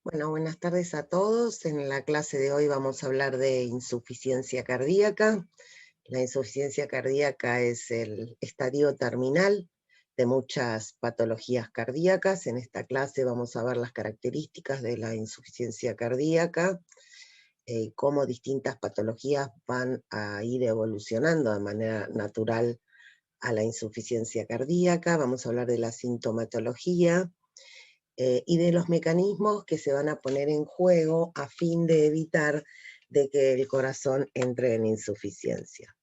Bueno, buenas tardes a todos. En la clase de hoy vamos a hablar de insuficiencia cardíaca. La insuficiencia cardíaca es el estadio terminal de muchas patologías cardíacas. En esta clase vamos a ver las características de la insuficiencia cardíaca, cómo distintas patologías van a ir evolucionando de manera natural a la insuficiencia cardíaca. Vamos a hablar de la sintomatología, y de los mecanismos que se van a poner en juego a fin de evitar de que el corazón entre en insuficiencia.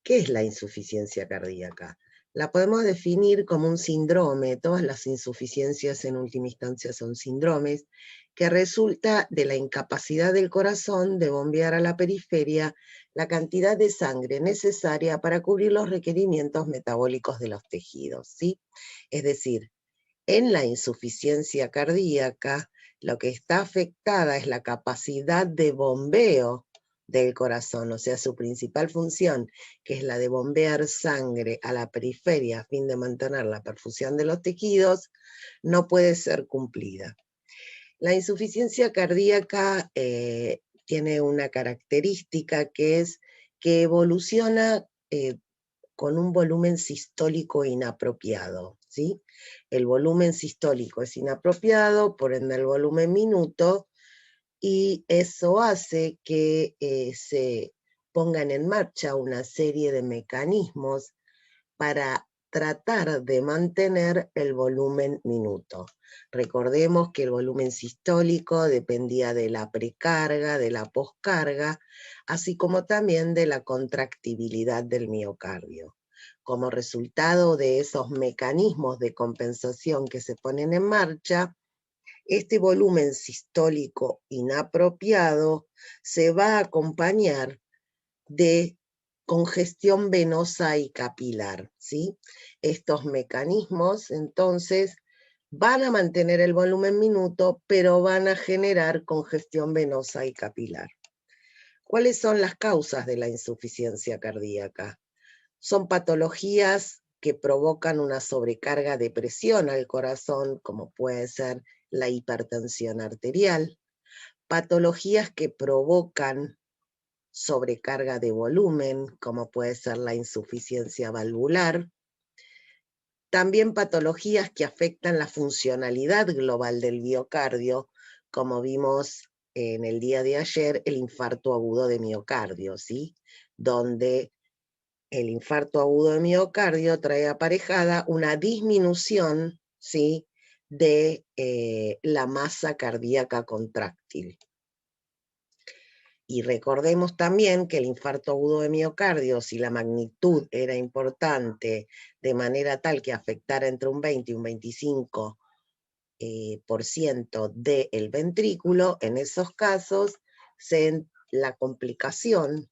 ¿Qué es la insuficiencia cardíaca? La podemos definir como un síndrome. Todas las insuficiencias en última instancia son síndromes, que resulta de la incapacidad del corazón de bombear a la periferia la cantidad de sangre necesaria para cubrir los requerimientos metabólicos de los tejidos, ¿sí? Es decir, en la insuficiencia cardíaca, lo que está afectada es la capacidad de bombeo del corazón, o sea, su principal función, que es la de bombear sangre a la periferia a fin de mantener la perfusión de los tejidos, no puede ser cumplida. La insuficiencia cardíaca tiene una característica que es que evoluciona con un volumen sistólico inapropiado, ¿sí? El volumen sistólico es inapropiado, por ende el volumen minuto, y eso hace que se pongan en marcha una serie de mecanismos para tratar de mantener el volumen minuto. Recordemos que el volumen sistólico dependía de la precarga, de la poscarga, así como también de la contractibilidad del miocardio. Como resultado de esos mecanismos de compensación que se ponen en marcha, este volumen sistólico inapropiado se va a acompañar de congestión venosa y capilar, ¿sí? Estos mecanismos, entonces, van a mantener el volumen minuto, pero van a generar congestión venosa y capilar. ¿Cuáles son las causas de la insuficiencia cardíaca? Son patologías que provocan una sobrecarga de presión al corazón, como puede ser la hipertensión arterial, patologías que provocan sobrecarga de volumen, como puede ser la insuficiencia valvular, también patologías que afectan la funcionalidad global del miocardio, como vimos en el día de ayer, el infarto agudo de miocardio, ¿sí? Donde el infarto agudo de miocardio trae aparejada una disminución, ¿sí?, de la masa cardíaca contráctil. Y recordemos también que el infarto agudo de miocardio, si la magnitud era importante de manera tal que afectara entre un 20 y un 25% del ventrículo, en esos casos la complicación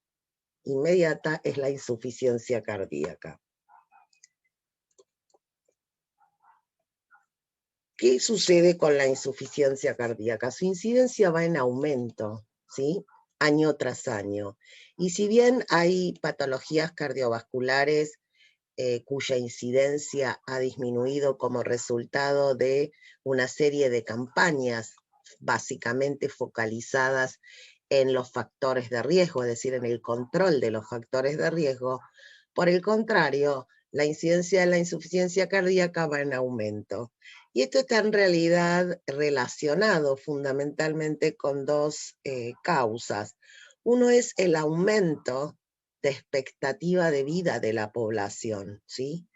inmediata es la insuficiencia cardíaca. ¿Qué sucede con la insuficiencia cardíaca? Su incidencia va en aumento, ¿sí?, año tras año. Y si bien hay patologías cardiovasculares cuya incidencia ha disminuido como resultado de una serie de campañas básicamente focalizadas en los factores de riesgo, es decir, en el control de los factores de riesgo, por el contrario, la incidencia de la insuficiencia cardíaca va en aumento. Y esto está en realidad relacionado fundamentalmente con dos causas. Uno es el aumento de expectativa de vida de la población, ¿sí?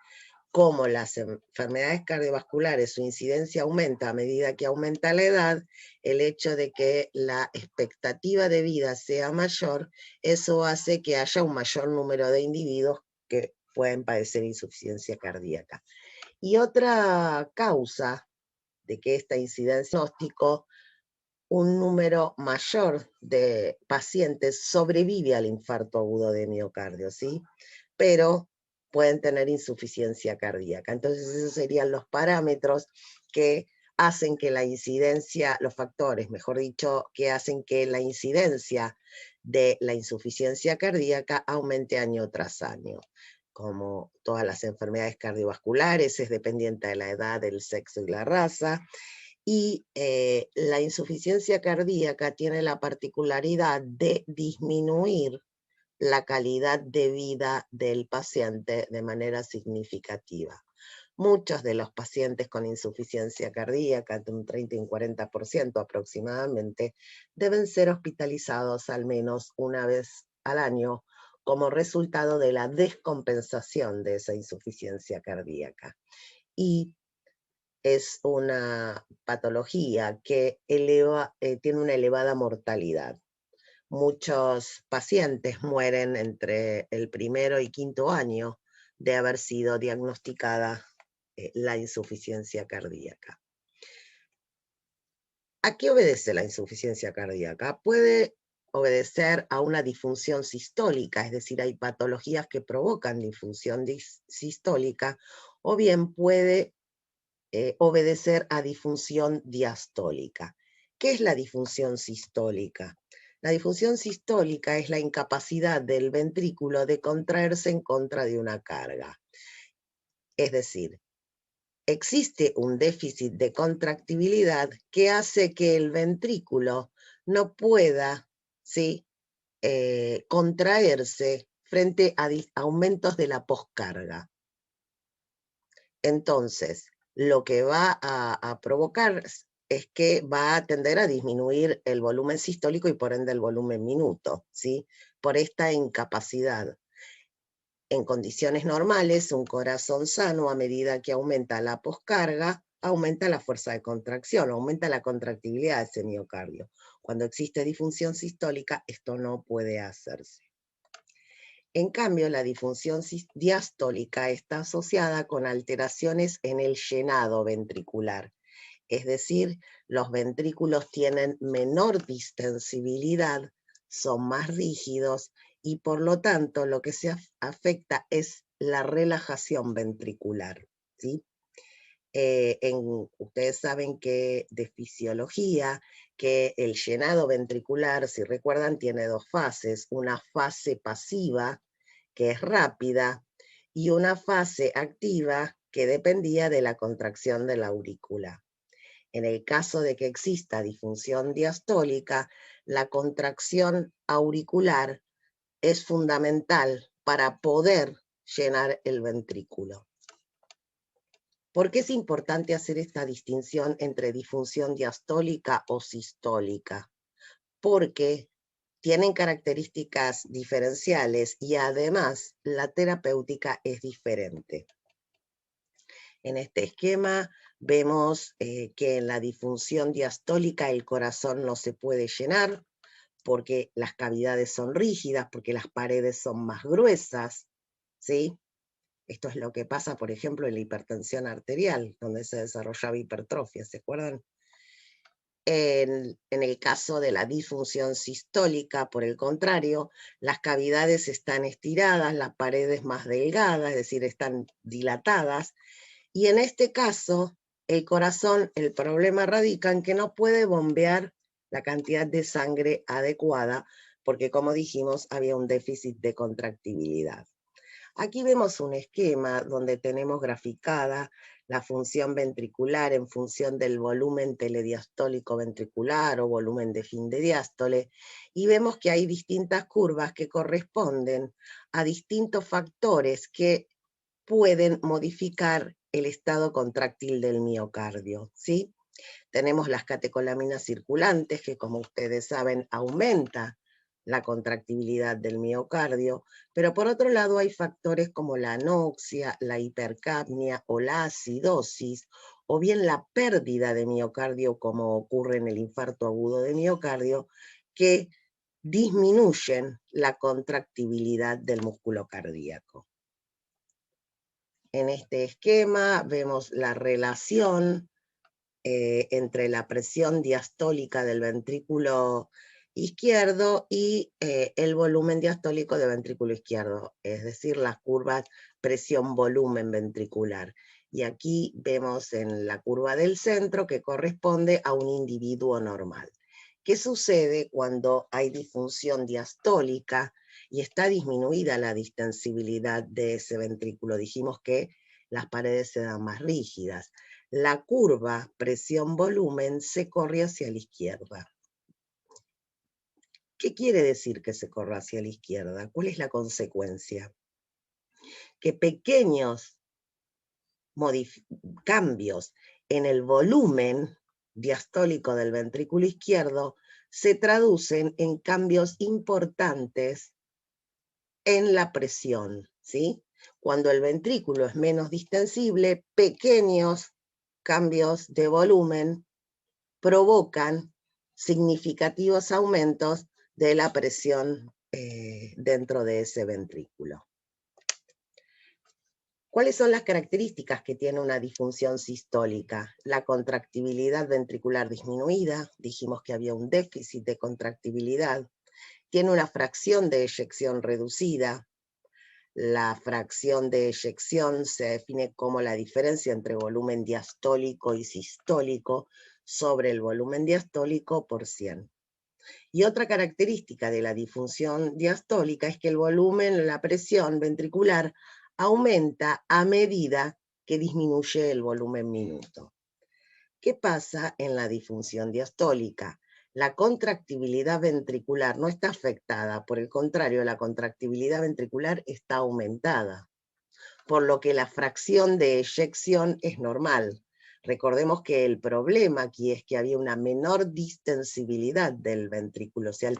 Como las enfermedades cardiovasculares, su incidencia aumenta a medida que aumenta la edad, el hecho de que la expectativa de vida sea mayor, eso hace que haya un mayor número de individuos que pueden padecer insuficiencia cardíaca. Y otra causa de que esta incidencia diagnóstico, un número mayor de pacientes sobrevive al infarto agudo de miocardio, ¿sí? Pero pueden tener insuficiencia cardíaca. Entonces, esos serían los parámetros que hacen que la incidencia, los factores, mejor dicho, que hacen que la incidencia de la insuficiencia cardíaca aumente año tras año. Como todas las enfermedades cardiovasculares, es dependiente de la edad, del sexo y la raza, Y la insuficiencia cardíaca tiene la particularidad de disminuir la calidad de vida del paciente de manera significativa. Muchos de los pacientes con insuficiencia cardíaca, entre un 30 y un 40% aproximadamente, deben ser hospitalizados al menos una vez al año como resultado de la descompensación de esa insuficiencia cardíaca. Y es una patología que tiene una elevada mortalidad. Muchos pacientes mueren entre el primero y quinto año de haber sido diagnosticada la insuficiencia cardíaca. ¿A qué obedece la insuficiencia cardíaca? Puede obedecer a una disfunción sistólica, es decir, hay patologías que provocan disfunción sistólica, o bien puede obedecer a disfunción diastólica. ¿Qué es la disfunción sistólica? La disfunción sistólica es la incapacidad del ventrículo de contraerse en contra de una carga. Es decir, existe un déficit de contractibilidad que hace que el ventrículo no pueda, ¿sí?, contraerse frente a aumentos de la poscarga. Entonces, lo que va a provocar es que va a tender a disminuir el volumen sistólico y por ende el volumen minuto, ¿sí?, por esta incapacidad. En condiciones normales, un corazón sano, a medida que aumenta la poscarga, aumenta la fuerza de contracción, aumenta la contractibilidad de ese miocardio. Cuando existe disfunción sistólica, esto no puede hacerse. En cambio, la disfunción diastólica está asociada con alteraciones en el llenado ventricular. Es decir, los ventrículos tienen menor distensibilidad, son más rígidos y por lo tanto lo que se afecta es la relajación ventricular, ¿sí? Ustedes saben que de fisiología, que el llenado ventricular, si recuerdan, tiene dos fases, una fase pasiva, que es rápida, y una fase activa que dependía de la contracción de la aurícula. En el caso de que exista disfunción diastólica, la contracción auricular es fundamental para poder llenar el ventrículo. ¿Por qué es importante hacer esta distinción entre disfunción diastólica o sistólica? Porque tienen características diferenciales y además la terapéutica es diferente. En este esquema vemos que en la disfunción diastólica el corazón no se puede llenar porque las cavidades son rígidas, porque las paredes son más gruesas, ¿sí? Esto es lo que pasa, por ejemplo, en la hipertensión arterial, donde se desarrollaba hipertrofia, ¿se acuerdan? En el caso de la disfunción sistólica, por el contrario, las cavidades están estiradas, las paredes más delgadas, es decir, están dilatadas, y en este caso, el corazón, el problema radica en que no puede bombear la cantidad de sangre adecuada, porque como dijimos, había un déficit de contractibilidad. Aquí vemos un esquema donde tenemos graficada la función ventricular en función del volumen telediastólico ventricular o volumen de fin de diástole, y vemos que hay distintas curvas que corresponden a distintos factores que pueden modificar el estado contráctil del miocardio, ¿sí? Tenemos las catecolaminas circulantes, que como ustedes saben aumenta la contractibilidad del miocardio, pero por otro lado hay factores como la anoxia, la hipercapnia o la acidosis, o bien la pérdida de miocardio como ocurre en el infarto agudo de miocardio, que disminuyen la contractibilidad del músculo cardíaco. En este esquema vemos la relación entre la presión diastólica del ventrículo izquierdo y el volumen diastólico del ventrículo izquierdo, es decir, las curvas presión-volumen ventricular. Y aquí vemos en la curva del centro que corresponde a un individuo normal. ¿Qué sucede cuando hay disfunción diastólica y está disminuida la distensibilidad de ese ventrículo? Dijimos que las paredes se dan más rígidas. la curva presión-volumen se corre hacia la izquierda. ¿Qué quiere decir que se corra hacia la izquierda? ¿Cuál es la consecuencia? Que pequeños cambios en el volumen diastólico del ventrículo izquierdo se traducen en cambios importantes en la presión, ¿sí? Cuando el ventrículo es menos distensible, pequeños cambios de volumen provocan significativos aumentos de la presión dentro de ese ventrículo. ¿Cuáles son las características que tiene una disfunción sistólica? La contractibilidad ventricular disminuida, dijimos que había un déficit de contractibilidad, tiene una fracción de eyección reducida. La fracción de eyección se define como la diferencia entre volumen diastólico y sistólico sobre el volumen diastólico por 100. Y otra característica de la disfunción diastólica es que el volumen, la presión ventricular, aumenta a medida que disminuye el volumen minuto. ¿Qué pasa en la disfunción diastólica? La contractibilidad ventricular no está afectada, por el contrario, la contractibilidad ventricular está aumentada, por lo que la fracción de eyección es normal. Recordemos que el problema aquí es que había una menor distensibilidad del ventrículo, o sea, el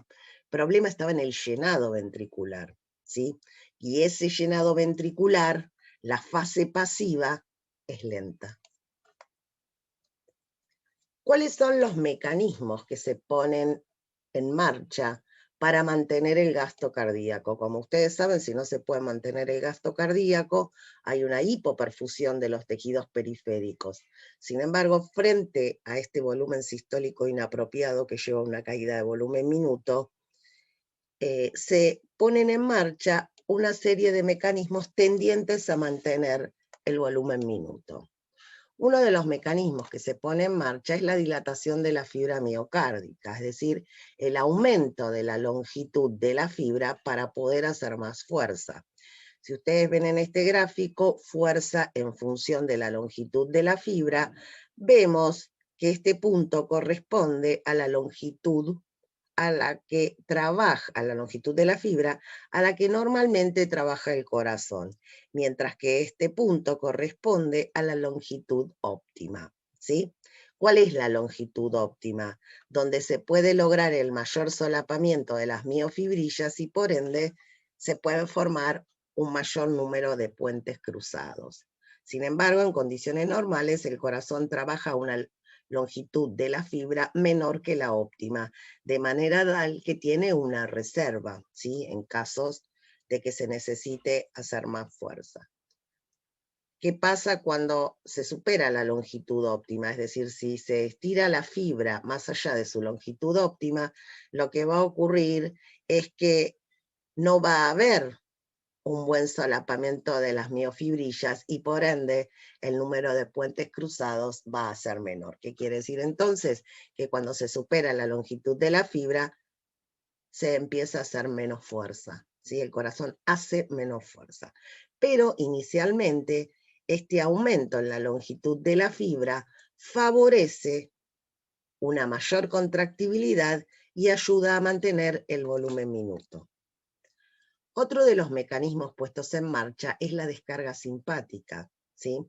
problema estaba en el llenado ventricular, ¿sí? Y ese llenado ventricular, la fase pasiva, es lenta. ¿Cuáles son los mecanismos que se ponen en marcha para mantener el gasto cardíaco? Como ustedes saben, si no se puede mantener el gasto cardíaco, hay una hipoperfusión de los tejidos periféricos. Sin embargo, frente a este volumen sistólico inapropiado que lleva a una caída de volumen minuto, se ponen en marcha una serie de mecanismos tendientes a mantener el volumen minuto. Uno de los mecanismos que se pone en marcha es la dilatación de la fibra miocárdica, es decir, el aumento de la longitud de la fibra para poder hacer más fuerza. Si ustedes ven en este gráfico, fuerza en función de la longitud de la fibra, vemos que este punto corresponde a la longitud a la que trabaja, a la longitud de la fibra, a la que normalmente trabaja el corazón, mientras que este punto corresponde a la longitud óptima, ¿sí? ¿Cuál es la longitud óptima? Donde se puede lograr el mayor solapamiento de las miofibrillas y por ende se puede formar un mayor número de puentes cruzados. Sin embargo, en condiciones normales el corazón trabaja a una longitud de la fibra menor que la óptima, de manera tal que tiene una reserva, ¿sí? En casos de que se necesite hacer más fuerza. ¿Qué pasa cuando se supera la longitud óptima? Es decir, si se estira la fibra más allá de su longitud óptima, lo que va a ocurrir es que no va a haber un buen solapamiento de las miofibrillas y por ende el número de puentes cruzados va a ser menor. ¿Qué quiere decir entonces? Que cuando se supera la longitud de la fibra se empieza a hacer menos fuerza, ¿sí? El corazón hace menos fuerza. Pero inicialmente este aumento en la longitud de la fibra favorece una mayor contractibilidad y ayuda a mantener el volumen minuto. Otro de los mecanismos puestos en marcha es la descarga simpática, ¿sí?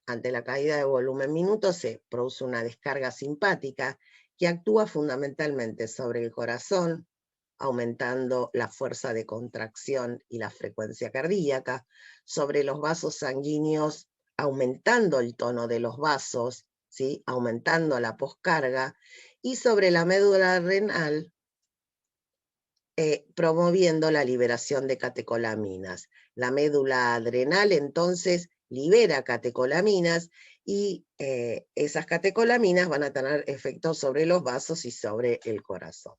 Ante la caída de volumen minuto se produce una descarga simpática que actúa fundamentalmente sobre el corazón, aumentando la fuerza de contracción y la frecuencia cardíaca, sobre los vasos sanguíneos, aumentando el tono de los vasos, ¿sí? Aumentando la poscarga, y sobre la médula renal, promoviendo la liberación de catecolaminas. La médula adrenal entonces libera catecolaminas y esas catecolaminas van a tener efectos sobre los vasos y sobre el corazón.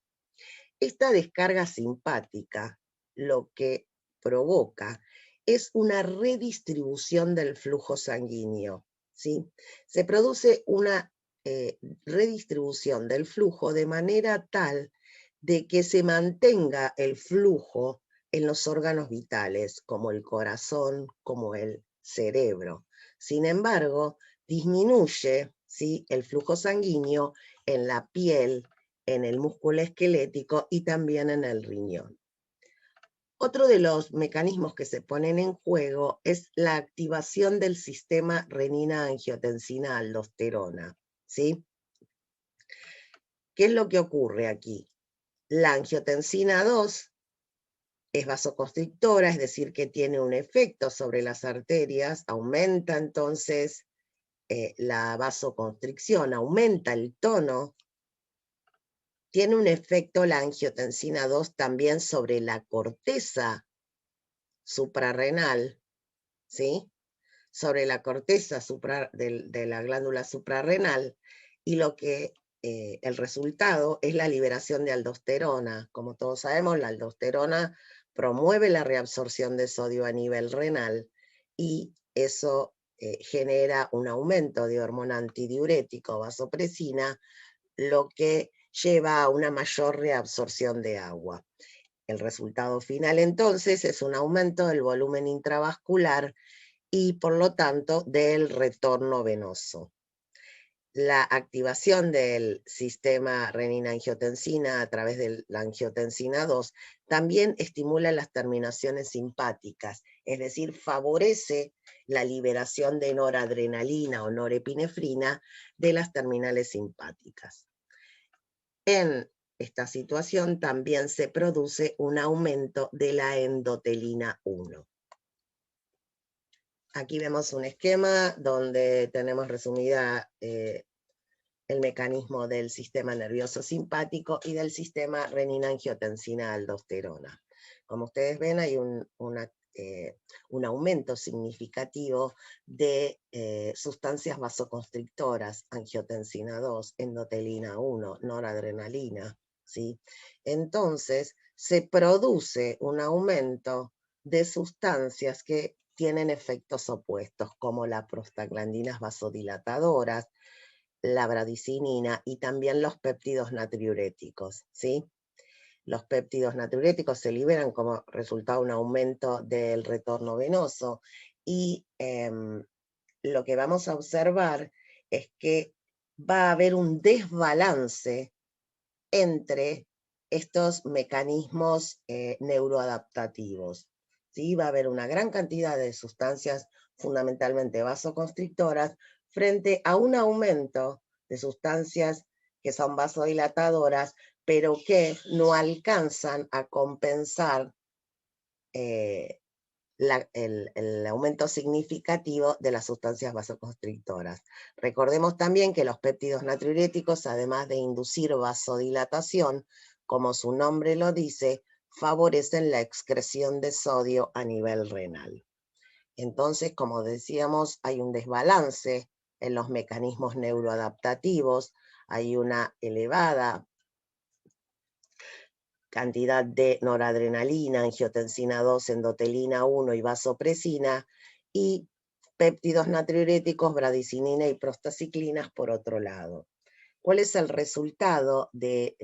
Esta descarga simpática lo que provoca es una redistribución del flujo sanguíneo, ¿sí? Se produce una redistribución del flujo de manera tal de que se mantenga el flujo en los órganos vitales, como el corazón, como el cerebro. Sin embargo, disminuye, ¿sí?, el flujo sanguíneo en la piel, en el músculo esquelético y también en el riñón. Otro de los mecanismos que se ponen en juego es la activación del sistema renina-angiotensina-aldosterona, ¿sí? ¿Qué es lo que ocurre aquí? La angiotensina 2 es vasoconstrictora, es decir, que tiene un efecto sobre las arterias, aumenta entonces la vasoconstricción, aumenta el tono. Tiene un efecto la angiotensina 2 también sobre la corteza suprarrenal, ¿sí?, sobre la corteza de la glándula suprarrenal, y el resultado es la liberación de aldosterona. Como todos sabemos, la aldosterona promueve la reabsorción de sodio a nivel renal y eso genera un aumento de hormona antidiurético, vasopresina, lo que lleva a una mayor reabsorción de agua. El resultado final entonces es un aumento del volumen intravascular y por lo tanto del retorno venoso. La activación del sistema renina-angiotensina a través de la angiotensina 2 también estimula las terminaciones simpáticas, es decir, favorece la liberación de noradrenalina o norepinefrina de las terminales simpáticas. En esta situación también se produce un aumento de la endotelina 1. Aquí vemos un esquema donde tenemos resumida el mecanismo del sistema nervioso simpático y del sistema renina-angiotensina-aldosterona. Como ustedes ven, hay un aumento significativo de sustancias vasoconstrictoras, angiotensina 2, endotelina 1, noradrenalina, ¿sí? Entonces, se produce un aumento de sustancias que tienen efectos opuestos, como las prostaglandinas vasodilatadoras, la bradicinina y también los péptidos natriuréticos, ¿sí? Los péptidos natriuréticos se liberan como resultado de un aumento del retorno venoso y lo que vamos a observar es que va a haber un desbalance entre estos mecanismos neuroadaptativos, ¿sí? Va a haber una gran cantidad de sustancias fundamentalmente vasoconstrictoras frente a un aumento de sustancias que son vasodilatadoras, pero que no alcanzan a compensar el aumento significativo de las sustancias vasoconstrictoras. Recordemos también que los péptidos natriuréticos, además de inducir vasodilatación, como su nombre lo dice, favorecen la excreción de sodio a nivel renal. Entonces, como decíamos, hay un desbalance en los mecanismos neuroadaptativos, hay una elevada cantidad de noradrenalina, angiotensina 2, endotelina 1 y vasopresina, y péptidos natriuréticos, bradicinina y prostaciclinas por otro lado. ¿Cuál es el resultado de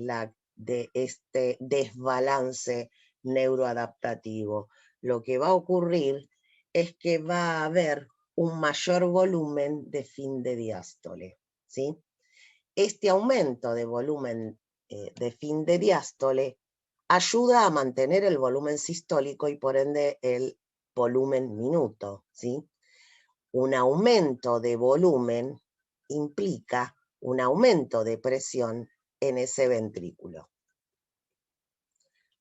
este desbalance neuroadaptativo? Lo que va a ocurrir es que va a haber un mayor volumen de fin de diástole, ¿sí? Este aumento de volumen de fin de diástole ayuda a mantener el volumen sistólico y por ende el volumen minuto, ¿sí? Un aumento de volumen implica un aumento de presión en ese ventrículo.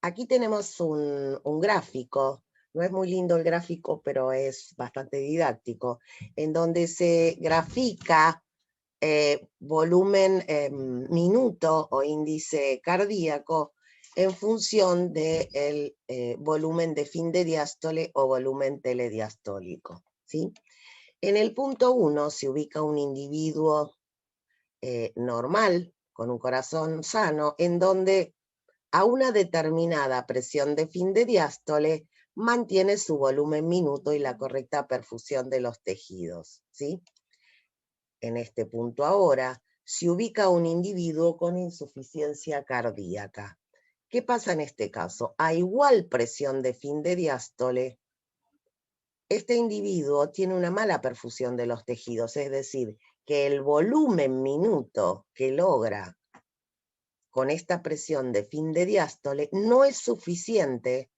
Aquí tenemos un gráfico, no es muy lindo el gráfico, pero es bastante didáctico, en donde se grafica volumen minuto o índice cardíaco en función del volumen de fin de diástole o volumen telediastólico, ¿sí? En el punto 1 se ubica un individuo normal, con un corazón sano, en donde a una determinada presión de fin de diástole mantiene su volumen minuto y la correcta perfusión de los tejidos, ¿sí? En este punto ahora se ubica un individuo con insuficiencia cardíaca. ¿Qué pasa en este caso? A igual presión de fin de diástole, este individuo tiene una mala perfusión de los tejidos, es decir, que el volumen minuto que logra con esta presión de fin de diástole no es suficiente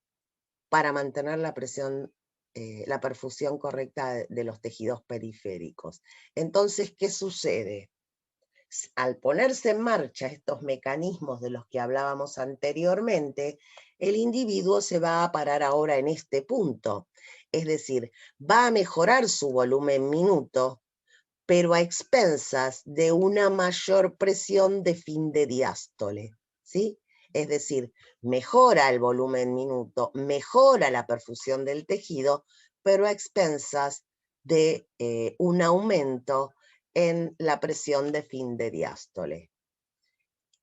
para mantener la presión, la perfusión correcta de los tejidos periféricos. Entonces, ¿qué sucede? Al ponerse en marcha estos mecanismos de los que hablábamos anteriormente, el individuo se va a parar ahora en este punto. Es decir, va a mejorar su volumen minuto, pero a expensas de una mayor presión de fin de diástole, ¿sí? Es decir, mejora el volumen minuto, mejora la perfusión del tejido, pero a expensas de un aumento en la presión de fin de diástole.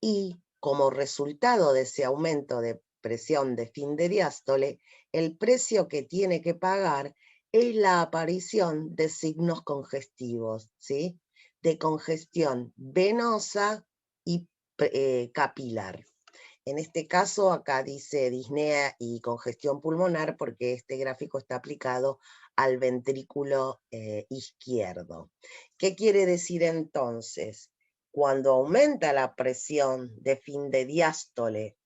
Y como resultado de ese aumento de presión de fin de diástole, el precio que tiene que pagar es la aparición de signos congestivos, ¿sí? De congestión venosa y capilar. En este caso, acá dice disnea y congestión pulmonar porque este gráfico está aplicado al ventrículo izquierdo. ¿Qué quiere decir entonces? Cuando aumenta la presión de fin de diástole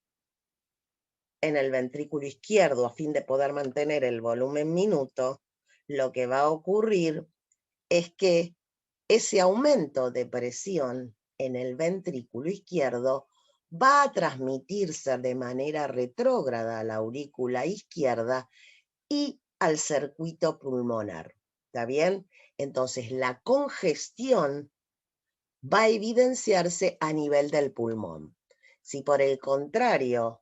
en el ventrículo izquierdo a fin de poder mantener el volumen minuto, lo que va a ocurrir es que ese aumento de presión en el ventrículo izquierdo va a transmitirse de manera retrógrada a la aurícula izquierda y al circuito pulmonar. ¿Está bien? Entonces la congestión va a evidenciarse a nivel del pulmón. Si por el contrario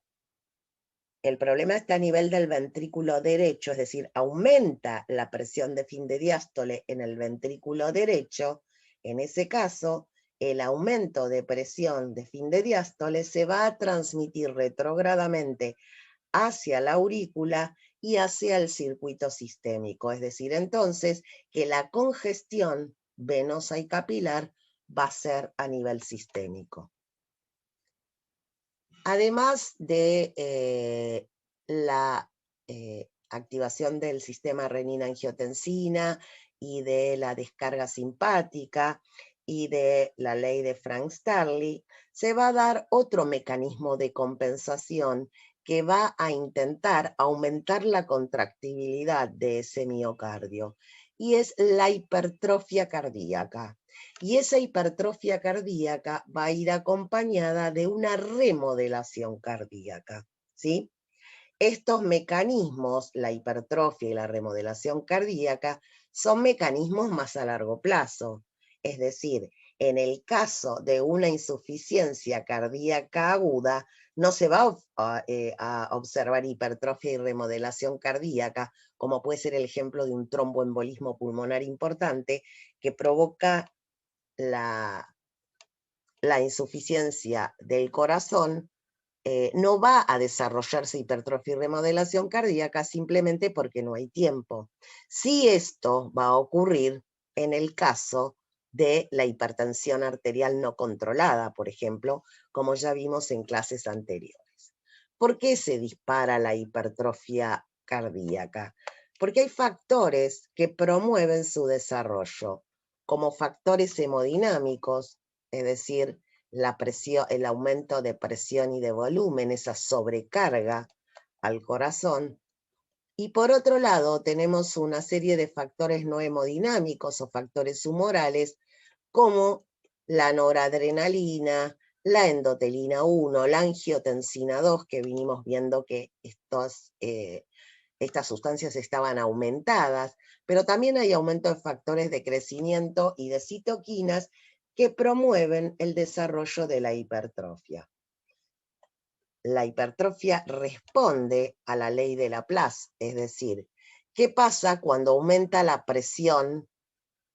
el problema está a nivel del ventrículo derecho, es decir, aumenta la presión de fin de diástole en el ventrículo derecho, en ese caso, el aumento de presión de fin de diástole se va a transmitir retrógradamente hacia la aurícula y hacia el circuito sistémico. Es decir, entonces, que la congestión venosa y capilar va a ser a nivel sistémico. Además de la activación del sistema renina-angiotensina y de la descarga simpática y de la ley de Frank-Starling, se va a dar otro mecanismo de compensación que va a intentar aumentar la contractibilidad de ese miocardio, y es la hipertrofia cardíaca. Y esa hipertrofia cardíaca va a ir acompañada de una remodelación cardíaca, ¿sí? Estos mecanismos, la hipertrofia y la remodelación cardíaca, son mecanismos más a largo plazo. Es decir, en el caso de una insuficiencia cardíaca aguda, no se va a observar hipertrofia y remodelación cardíaca, como puede ser el ejemplo de un tromboembolismo pulmonar importante que provoca la insuficiencia del corazón. No va a desarrollarse hipertrofia y remodelación cardíaca simplemente porque no hay tiempo. Sí, esto va a ocurrir en el caso de la hipertensión arterial no controlada, por ejemplo, como ya vimos en clases anteriores. ¿Por qué se dispara la hipertrofia cardíaca? Porque hay factores que promueven su desarrollo, como factores hemodinámicos, es decir, la presión, el aumento de presión y de volumen, esa sobrecarga al corazón. Y por otro lado, tenemos una serie de factores no hemodinámicos o factores humorales, como la noradrenalina, la endotelina 1, la angiotensina 2, que vinimos viendo que estas sustancias estaban aumentadas, pero también hay aumento de factores de crecimiento y de citoquinas que promueven el desarrollo de la hipertrofia. La hipertrofia responde a la ley de Laplace, es decir, ¿qué pasa cuando aumenta la presión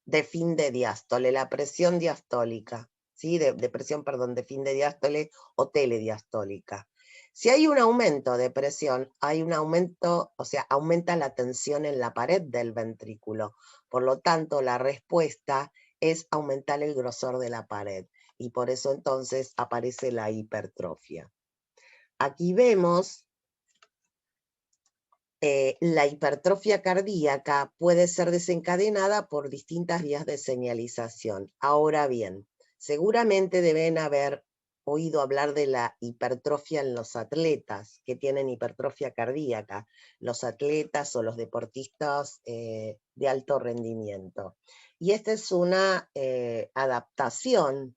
de fin de diástole, la presión diastólica, ¿sí? de presión, perdón, de fin de diástole o telediastólica? Si hay un aumento de presión, hay un aumento, o sea, aumenta la tensión en la pared del ventrículo. Por lo tanto, la respuesta es aumentar el grosor de la pared. Y por eso entonces aparece la hipertrofia. Aquí vemos la hipertrofia cardíaca puede ser desencadenada por distintas vías de señalización. Ahora bien, seguramente deben haber oído hablar de la hipertrofia en los atletas que tienen hipertrofia cardíaca, los atletas o los deportistas de alto rendimiento. Y esta es una adaptación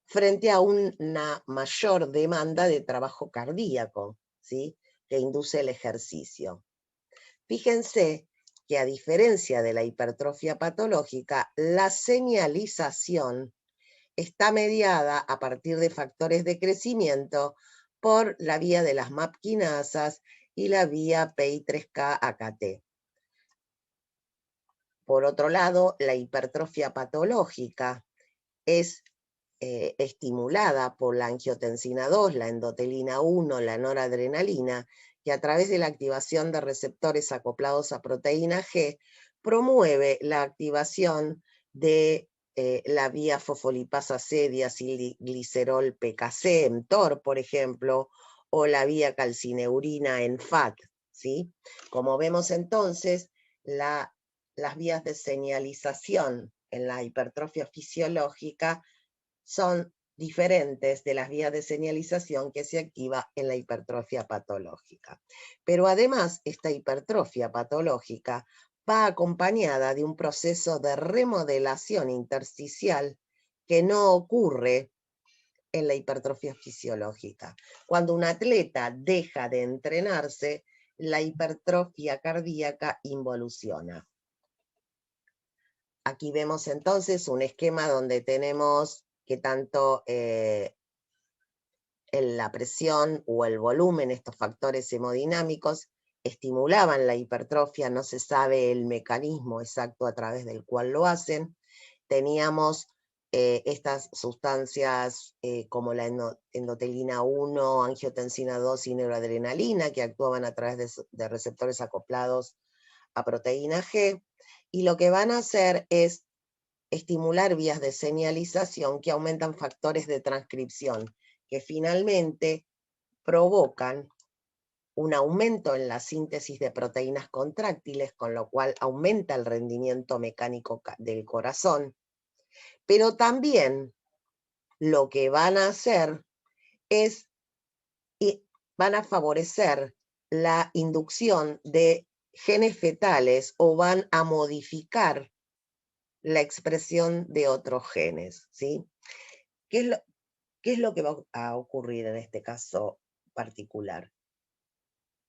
frente a una mayor demanda de trabajo cardíaco, ¿sí?, que induce el ejercicio. Fíjense que a diferencia de la hipertrofia patológica, la señalización está mediada a partir de factores de crecimiento por la vía de las MAP quinasas y la vía PI3K-AKT. Por otro lado, la hipertrofia patológica es estimulada por la angiotensina 2, la endotelina 1, la noradrenalina, que a través de la activación de receptores acoplados a proteína G, promueve la activación de la vía fosfolipasa C, diacilglicerol PKC, mTOR, por ejemplo, o la vía calcineurina en FAT, ¿sí? Como vemos entonces, las vías de señalización en la hipertrofia fisiológica son diferentes de las vías de señalización que se activa en la hipertrofia patológica. Pero además, esta hipertrofia patológica va acompañada de un proceso de remodelación intersticial que no ocurre en la hipertrofia fisiológica. Cuando un atleta deja de entrenarse, la hipertrofia cardíaca involuciona. Aquí vemos entonces un esquema donde tenemos que tanto la presión o el volumen, estos factores hemodinámicos, estimulaban la hipertrofia, no se sabe el mecanismo exacto a través del cual lo hacen. Teníamos estas sustancias como la endotelina 1, angiotensina 2 y neuroadrenalina, que actuaban a través de receptores acoplados a proteína G, y lo que van a hacer es estimular vías de señalización que aumentan factores de transcripción, que finalmente provocan un aumento en la síntesis de proteínas contráctiles, con lo cual aumenta el rendimiento mecánico del corazón. Pero también lo que van a hacer es, van a favorecer la inducción de genes fetales o van a modificar la expresión de otros genes, ¿sí? ¿Qué es lo que va a ocurrir en este caso particular?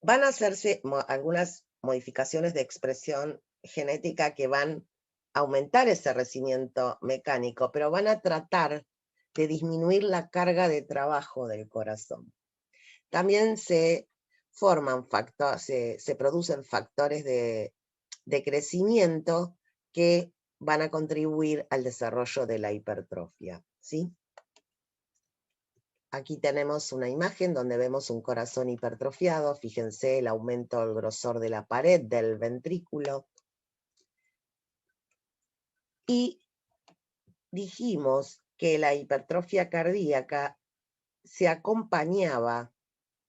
Van a hacerse algunas modificaciones de expresión genética que van a aumentar ese rendimiento mecánico, pero van a tratar de disminuir la carga de trabajo del corazón. También se forman factores, se producen factores de crecimiento que van a contribuir al desarrollo de la hipertrofia, ¿sí? Aquí tenemos una imagen donde vemos un corazón hipertrofiado. Fíjense el aumento del grosor de la pared del ventrículo. Y dijimos que la hipertrofia cardíaca se acompañaba,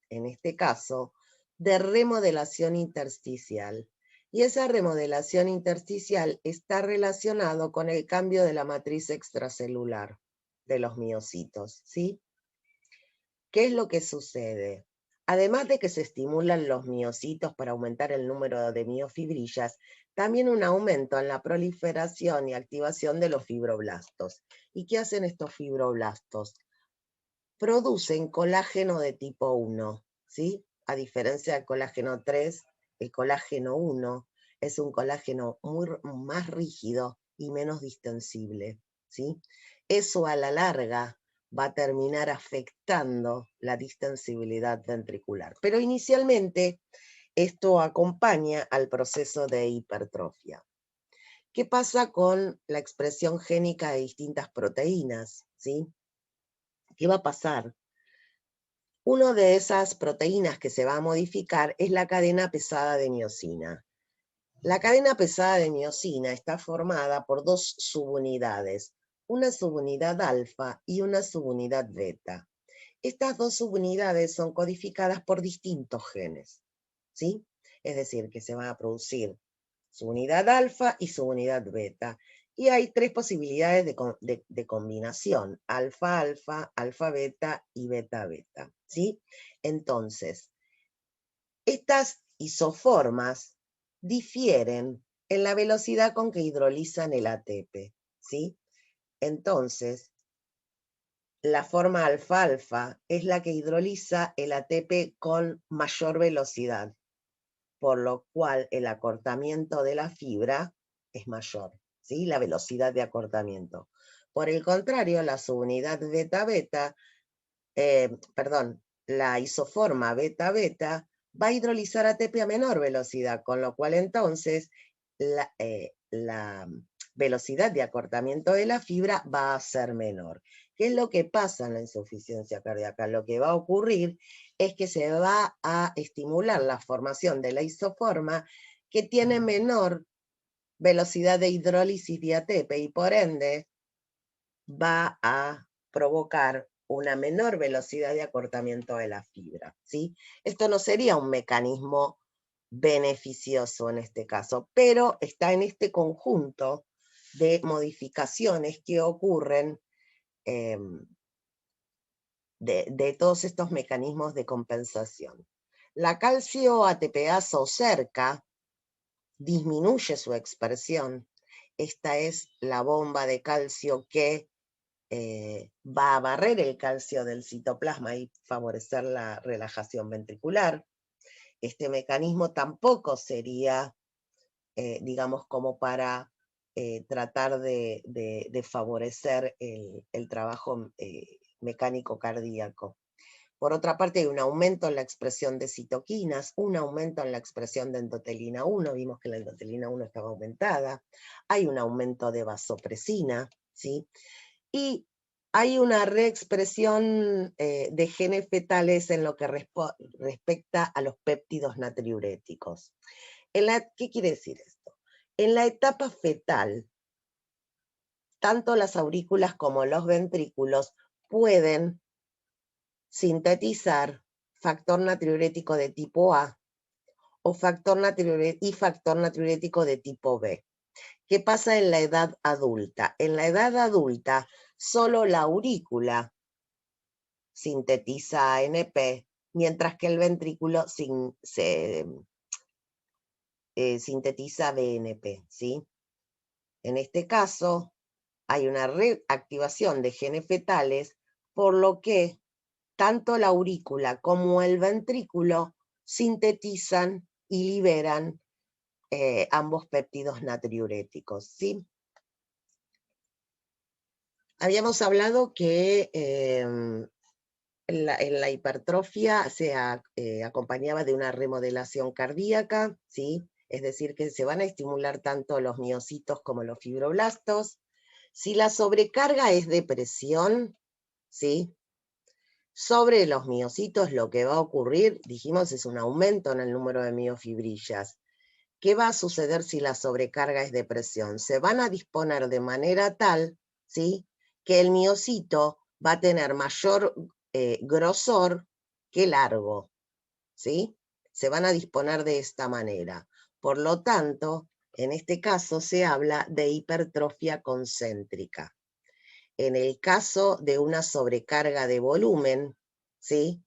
en este caso, de remodelación intersticial. Y esa remodelación intersticial está relacionado con el cambio de la matriz extracelular de los miocitos, ¿sí? ¿Qué es lo que sucede? Además de que se estimulan los miocitos para aumentar el número de miofibrillas, también un aumento en la proliferación y activación de los fibroblastos. ¿Y qué hacen estos fibroblastos? Producen colágeno de tipo 1, ¿sí? A diferencia del colágeno 3, el colágeno 1 es un colágeno más rígido y menos distensible, ¿sí? Eso a la larga va a terminar afectando la distensibilidad ventricular. Pero inicialmente esto acompaña al proceso de hipertrofia. ¿Qué pasa con la expresión génica de distintas proteínas? ¿Sí? ¿Qué va a pasar? Una de esas proteínas que se va a modificar es la cadena pesada de miosina. La cadena pesada de miosina está formada por dos subunidades, una subunidad alfa y una subunidad beta. Estas dos subunidades son codificadas por distintos genes, ¿sí? Es decir, que se va a producir su unidad alfa y su unidad beta. Y hay tres posibilidades de combinación: alfa-alfa, alfa-beta y beta-beta, ¿sí? Entonces, estas isoformas difieren en la velocidad con que hidrolizan el ATP, ¿sí? Entonces, la forma alfa-alfa es la que hidroliza el ATP con mayor velocidad, por lo cual el acortamiento de la fibra es mayor, ¿sí? La velocidad de acortamiento. Por el contrario, la subunidad beta-beta, la isoforma beta-beta va a hidrolizar ATP a menor velocidad, con lo cual entonces la velocidad de acortamiento de la fibra va a ser menor. ¿Qué es lo que pasa en la insuficiencia cardíaca? Lo que va a ocurrir es que se va a estimular la formación de la isoforma que tiene menor velocidad de hidrólisis de ATP y por ende va a provocar una menor velocidad de acortamiento de la fibra, ¿sí? Esto no sería un mecanismo beneficioso en este caso, pero está en este conjunto de modificaciones que ocurren de todos estos mecanismos de compensación. La calcio ATPasa o cerca disminuye su expresión. Esta es la bomba de calcio que va a barrer el calcio del citoplasma y favorecer la relajación ventricular. Este mecanismo tampoco sería, digamos, como para tratar de favorecer el trabajo mecánico cardíaco. Por otra parte, hay un aumento en la expresión de citoquinas, un aumento en la expresión de endotelina 1, vimos que la endotelina 1 estaba aumentada, hay un aumento de vasopresina, ¿sí? Y hay una reexpresión de genes fetales en lo que respecta a los péptidos natriuréticos. ¿Qué quiere decir esto? En la etapa fetal, tanto las aurículas como los ventrículos pueden sintetizar factor natriurético de tipo A o factor natriurético de tipo B. ¿Qué pasa en la edad adulta? En la edad adulta, solo la aurícula sintetiza ANP, mientras que el ventrículo sintetiza BNP, ¿sí? En este caso, hay una reactivación de genes fetales, por lo que tanto la aurícula como el ventrículo sintetizan y liberan ambos péptidos natriuréticos, ¿sí? Habíamos hablado que en la hipertrofia se acompañaba de una remodelación cardíaca, ¿sí? Es decir, que se van a estimular tanto los miocitos como los fibroblastos. Si la sobrecarga es de presión, ¿sí? Sobre los miocitos lo que va a ocurrir, dijimos, es un aumento en el número de miofibrillas. ¿Qué va a suceder si la sobrecarga es de presión? Se van a disponer de manera tal, ¿sí?, que el miocito va a tener mayor grosor que largo, ¿sí? Se van a disponer de esta manera. Por lo tanto, en este caso se habla de hipertrofia concéntrica. En el caso de una sobrecarga de volumen, ¿sí?,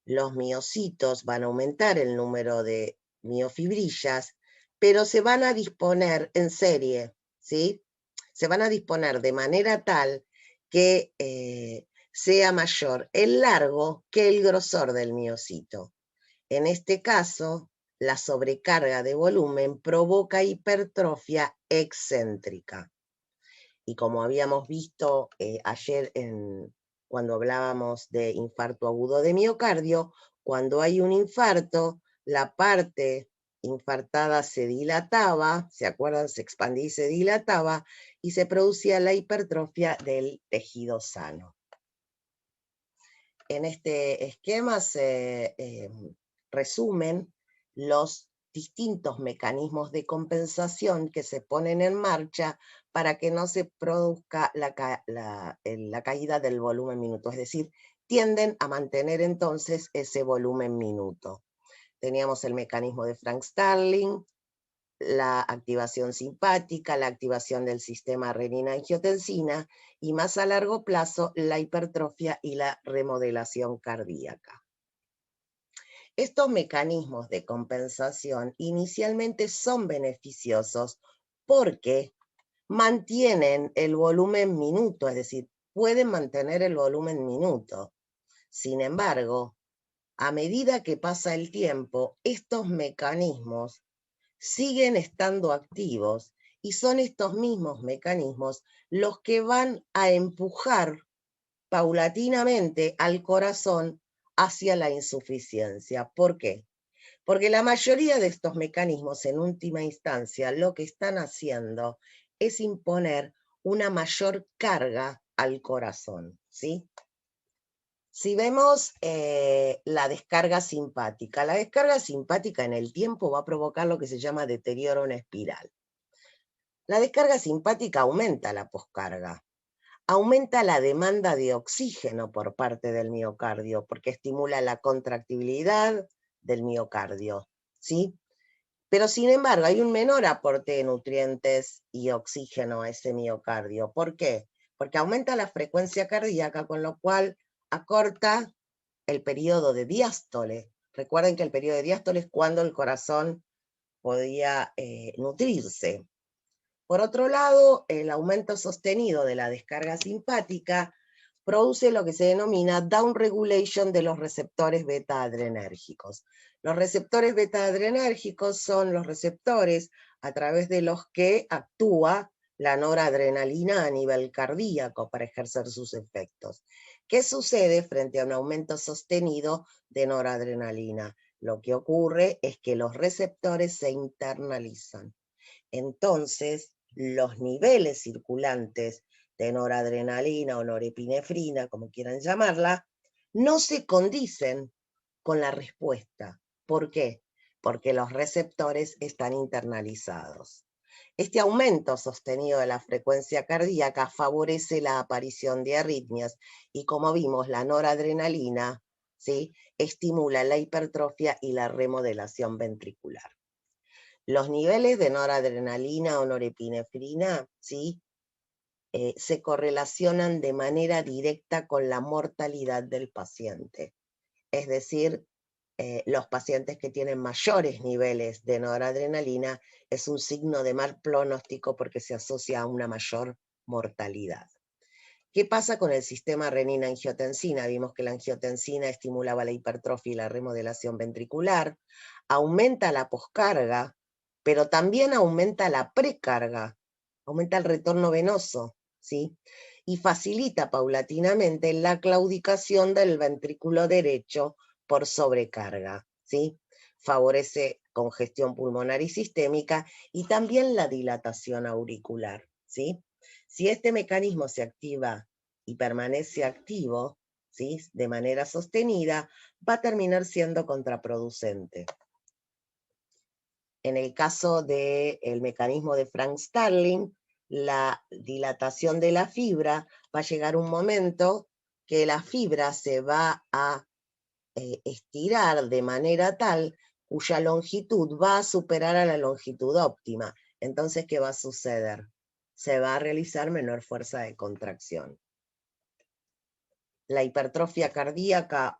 los miocitos van a aumentar el número de miofibrillas, pero se van a disponer en serie, ¿sí? Se van a disponer de manera tal que sea mayor el largo que el grosor del miocito. En este caso, la sobrecarga de volumen provoca hipertrofia excéntrica. Y como habíamos visto ayer cuando hablábamos de infarto agudo de miocardio, cuando hay un infarto, la parte infartada se dilataba, ¿se acuerdan? Se expandía y se dilataba, y se producía la hipertrofia del tejido sano. En este esquema se resumen los distintos mecanismos de compensación que se ponen en marcha para que no se produzca la caída del volumen minuto, es decir, tienden a mantener entonces ese volumen minuto. Teníamos el mecanismo de Frank-Starling, la activación simpática, la activación del sistema renina-angiotensina y más a largo plazo la hipertrofia y la remodelación cardíaca. Estos mecanismos de compensación inicialmente son beneficiosos porque mantienen el volumen minuto, es decir, pueden mantener el volumen minuto. Sin embargo, a medida que pasa el tiempo, estos mecanismos siguen estando activos y son estos mismos mecanismos los que van a empujar paulatinamente al corazón hacia la insuficiencia. ¿Por qué? Porque la mayoría de estos mecanismos, en última instancia, lo que están haciendo es imponer una mayor carga al corazón, ¿sí? Si vemos la descarga simpática en el tiempo va a provocar lo que se llama deterioro en espiral. La descarga simpática aumenta la poscarga, aumenta la demanda de oxígeno por parte del miocardio, porque estimula la contractibilidad del miocardio, ¿sí? Pero sin embargo hay un menor aporte de nutrientes y oxígeno a ese miocardio. ¿Por qué? Porque aumenta la frecuencia cardíaca, con lo cual acorta el periodo de diástole. Recuerden que el periodo de diástole es cuando el corazón podía nutrirse. Por otro lado, el aumento sostenido de la descarga simpática produce lo que se denomina downregulation de los receptores beta-adrenérgicos. Los receptores beta-adrenérgicos son los receptores a través de los que actúa la noradrenalina a nivel cardíaco para ejercer sus efectos. ¿Qué sucede frente a un aumento sostenido de noradrenalina? Lo que ocurre es que los receptores se internalizan. Entonces, los niveles circulantes de noradrenalina o norepinefrina, como quieran llamarla, no se condicen con la respuesta. ¿Por qué? Porque los receptores están internalizados. Este aumento sostenido de la frecuencia cardíaca favorece la aparición de arritmias y, como vimos, la noradrenalina, ¿sí?, estimula la hipertrofia y la remodelación ventricular. Los niveles de noradrenalina o norepinefrina, ¿sí?, se correlacionan de manera directa con la mortalidad del paciente. Es decir, los pacientes que tienen mayores niveles de noradrenalina es un signo de mal pronóstico porque se asocia a una mayor mortalidad. ¿Qué pasa con el sistema renina-angiotensina? Vimos que la angiotensina estimulaba la hipertrofia y la remodelación ventricular, aumenta la poscarga, pero también aumenta la precarga, aumenta el retorno venoso, ¿sí? Y facilita paulatinamente la claudicación del ventrículo derecho por sobrecarga, ¿sí? Favorece congestión pulmonar y sistémica y también la dilatación auricular, ¿sí? Si este mecanismo se activa y permanece activo, ¿sí?, de manera sostenida, va a terminar siendo contraproducente. En el caso del mecanismo de Frank-Starling, la dilatación de la fibra va a llegar un momento que la fibra se va a estirar de manera tal cuya longitud va a superar a la longitud óptima. Entonces, ¿qué va a suceder? Se va a realizar menor fuerza de contracción. La hipertrofia cardíaca,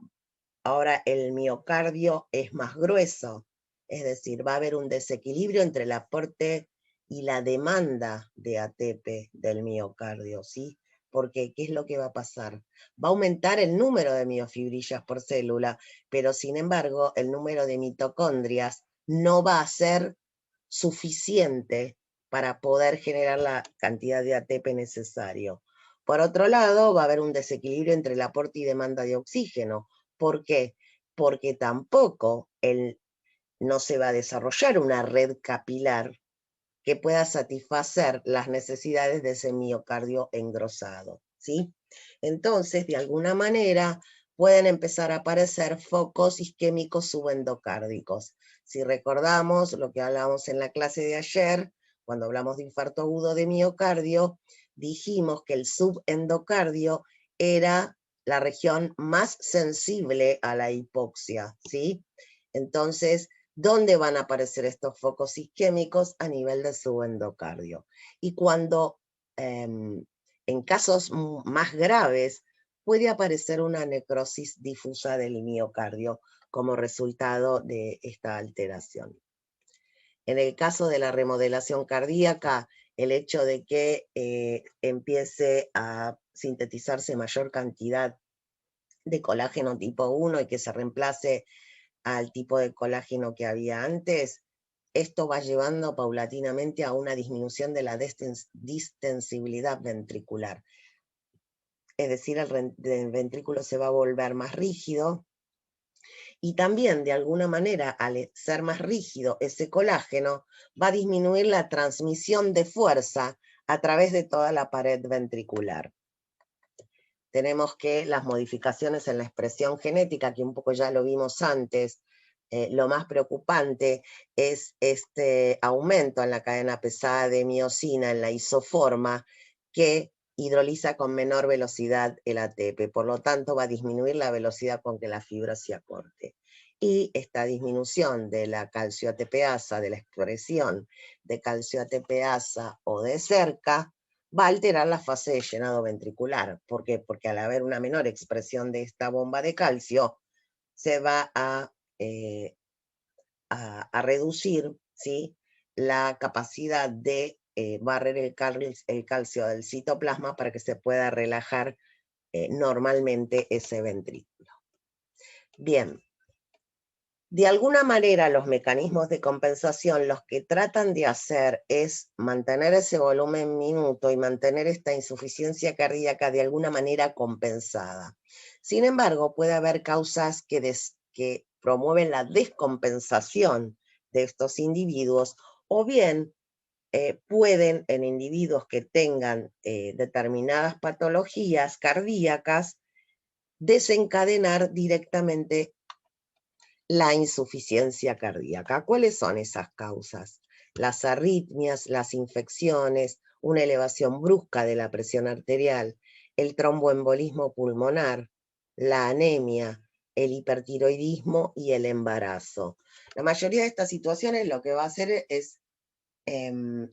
ahora el miocardio es más grueso, es decir, va a haber un desequilibrio entre el aporte y la demanda de ATP del miocardio, ¿sí? Porque, ¿qué es lo que va a pasar? Va a aumentar el número de miofibrillas por célula, pero sin embargo, el número de mitocondrias no va a ser suficiente para poder generar la cantidad de ATP necesario. Por otro lado, va a haber un desequilibrio entre el aporte y demanda de oxígeno. ¿Por qué? Porque tampoco no se va a desarrollar una red capilar que pueda satisfacer las necesidades de ese miocardio engrosado, ¿sí? Entonces, de alguna manera, pueden empezar a aparecer focos isquémicos subendocárdicos. Si recordamos lo que hablamos en la clase de ayer, cuando hablamos de infarto agudo de miocardio, dijimos que el subendocardio era la región más sensible a la hipoxia, ¿sí? Entonces, ¿dónde van a aparecer estos focos isquémicos? A nivel del subendocardio. Y cuando, en casos más graves, puede aparecer una necrosis difusa del miocardio como resultado de esta alteración. En el caso de la remodelación cardíaca, el hecho de que empiece a sintetizarse mayor cantidad de colágeno tipo 1 y que se reemplace al tipo de colágeno que había antes, esto va llevando paulatinamente a una disminución de la distensibilidad ventricular. Es decir, el ventrículo se va a volver más rígido y también, de alguna manera, al ser más rígido ese colágeno, va a disminuir la transmisión de fuerza a través de toda la pared ventricular. Tenemos que las modificaciones en la expresión genética, que un poco ya lo vimos antes, lo más preocupante es este aumento en la cadena pesada de miosina en la isoforma que hidroliza con menor velocidad el ATP, por lo tanto va a disminuir la velocidad con que la fibra se acorte. Y esta disminución de la calcio-ATPasa, de la expresión de calcio-ATPasa o de cerca, va a alterar la fase de llenado ventricular. ¿Por qué? Porque al haber una menor expresión de esta bomba de calcio, se va a reducir, ¿sí?, la capacidad de barrer el calcio del citoplasma para que se pueda relajar normalmente ese ventrículo. Bien. De alguna manera, los mecanismos de compensación los que tratan de hacer es mantener ese volumen minuto y mantener esta insuficiencia cardíaca de alguna manera compensada. Sin embargo, puede haber causas que promueven la descompensación de estos individuos, o bien pueden, en individuos que tengan determinadas patologías cardíacas, desencadenar directamente la insuficiencia cardíaca. ¿Cuáles son esas causas? Las arritmias, las infecciones, una elevación brusca de la presión arterial, el tromboembolismo pulmonar, la anemia, el hipertiroidismo y el embarazo. La mayoría de estas situaciones lo que va a hacer es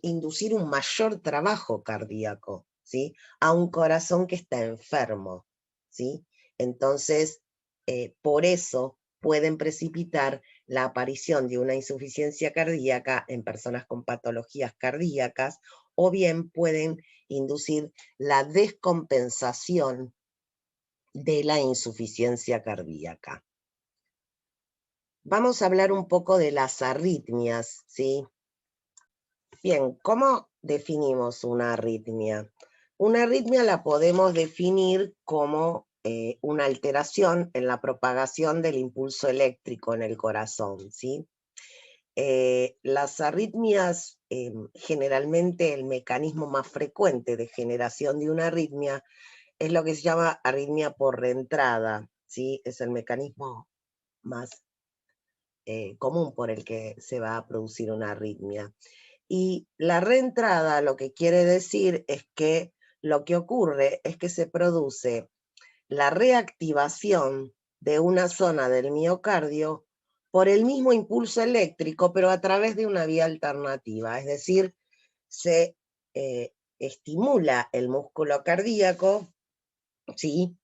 inducir un mayor trabajo cardíaco, ¿sí?, a un corazón que está enfermo, ¿sí? Entonces, por eso pueden precipitar la aparición de una insuficiencia cardíaca en personas con patologías cardíacas, o bien pueden inducir la descompensación de la insuficiencia cardíaca. Vamos a hablar un poco de las arritmias, ¿sí? Bien, ¿cómo definimos una arritmia? Una arritmia la podemos definir como una alteración en la propagación del impulso eléctrico en el corazón, ¿sí? Las arritmias, generalmente el mecanismo más frecuente de generación de una arritmia es lo que se llama arritmia por reentrada, ¿sí? Es el mecanismo más común por el que se va a producir una arritmia. Y la reentrada lo que quiere decir es que lo que ocurre es que se produce la reactivación de una zona del miocardio por el mismo impulso eléctrico, pero a través de una vía alternativa, es decir, se estimula el músculo cardíaco, ¿sí?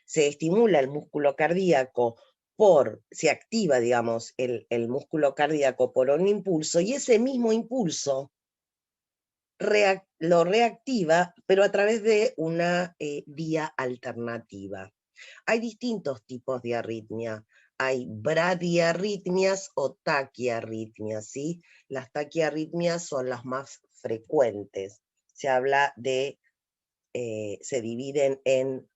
Se estimula el músculo cardíaco se activa, digamos, el músculo cardíaco por un impulso, y ese mismo impulso lo reactiva, pero a través de una vía alternativa. Hay distintos tipos de arritmia. Hay bradiarritmias o taquiarritmias, ¿sí? Las taquiarritmias son las más frecuentes. Se habla de, se dividen en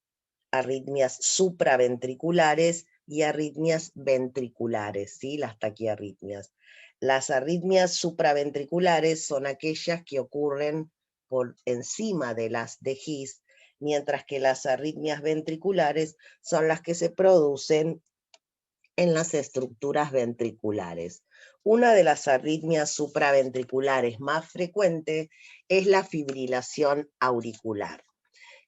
arritmias supraventriculares y arritmias ventriculares, ¿sí? Las taquiarritmias. Las arritmias supraventriculares son aquellas que ocurren por encima de las de His, mientras que las arritmias ventriculares son las que se producen en las estructuras ventriculares. Una de las arritmias supraventriculares más frecuentes es la fibrilación auricular.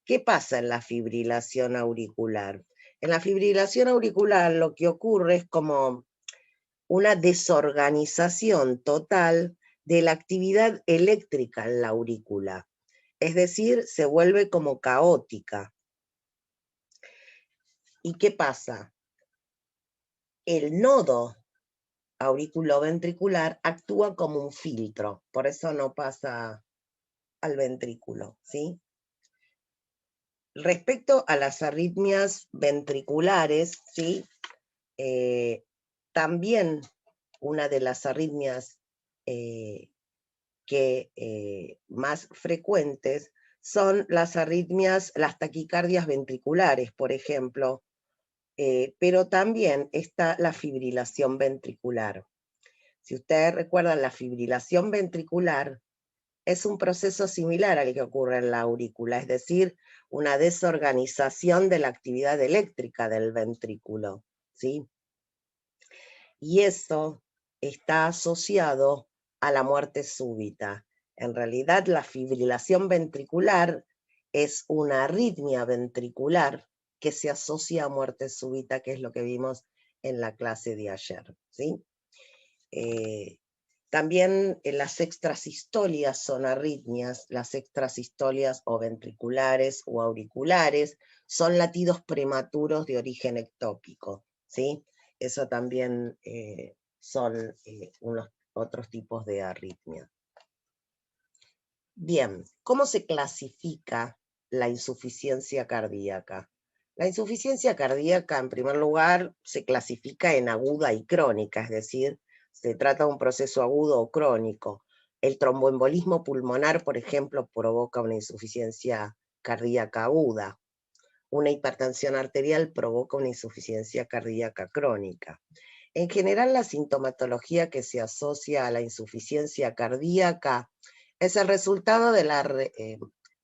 ¿Qué pasa en la fibrilación auricular? En la fibrilación auricular lo que ocurre es como una desorganización total de la actividad eléctrica en la aurícula. Es decir, se vuelve como caótica. ¿Y qué pasa? El nodo auriculoventricular actúa como un filtro, por eso no pasa al ventrículo, ¿sí? Respecto a las arritmias ventriculares, ¿sí? También una de las arritmias más frecuentes son las arritmias, las taquicardias ventriculares, por ejemplo, pero también está la fibrilación ventricular. Si ustedes recuerdan, la fibrilación ventricular es un proceso similar al que ocurre en la aurícula, es decir, una desorganización de la actividad eléctrica del ventrículo, ¿sí? Y eso está asociado a la muerte súbita. En realidad, la fibrilación ventricular es una arritmia ventricular que se asocia a muerte súbita, que es lo que vimos en la clase de ayer, ¿sí? También las extrasistolias son arritmias. Las extrasistolias o ventriculares o auriculares son latidos prematuros de origen ectópico, ¿sí? Eso también son unos otros tipos de arritmia. Bien, ¿cómo se clasifica la insuficiencia cardíaca? La insuficiencia cardíaca, en primer lugar, se clasifica en aguda y crónica, es decir, se trata de un proceso agudo o crónico. El tromboembolismo pulmonar, por ejemplo, provoca una insuficiencia cardíaca aguda. Una hipertensión arterial provoca una insuficiencia cardíaca crónica. En general, la sintomatología que se asocia a la insuficiencia cardíaca es el resultado de la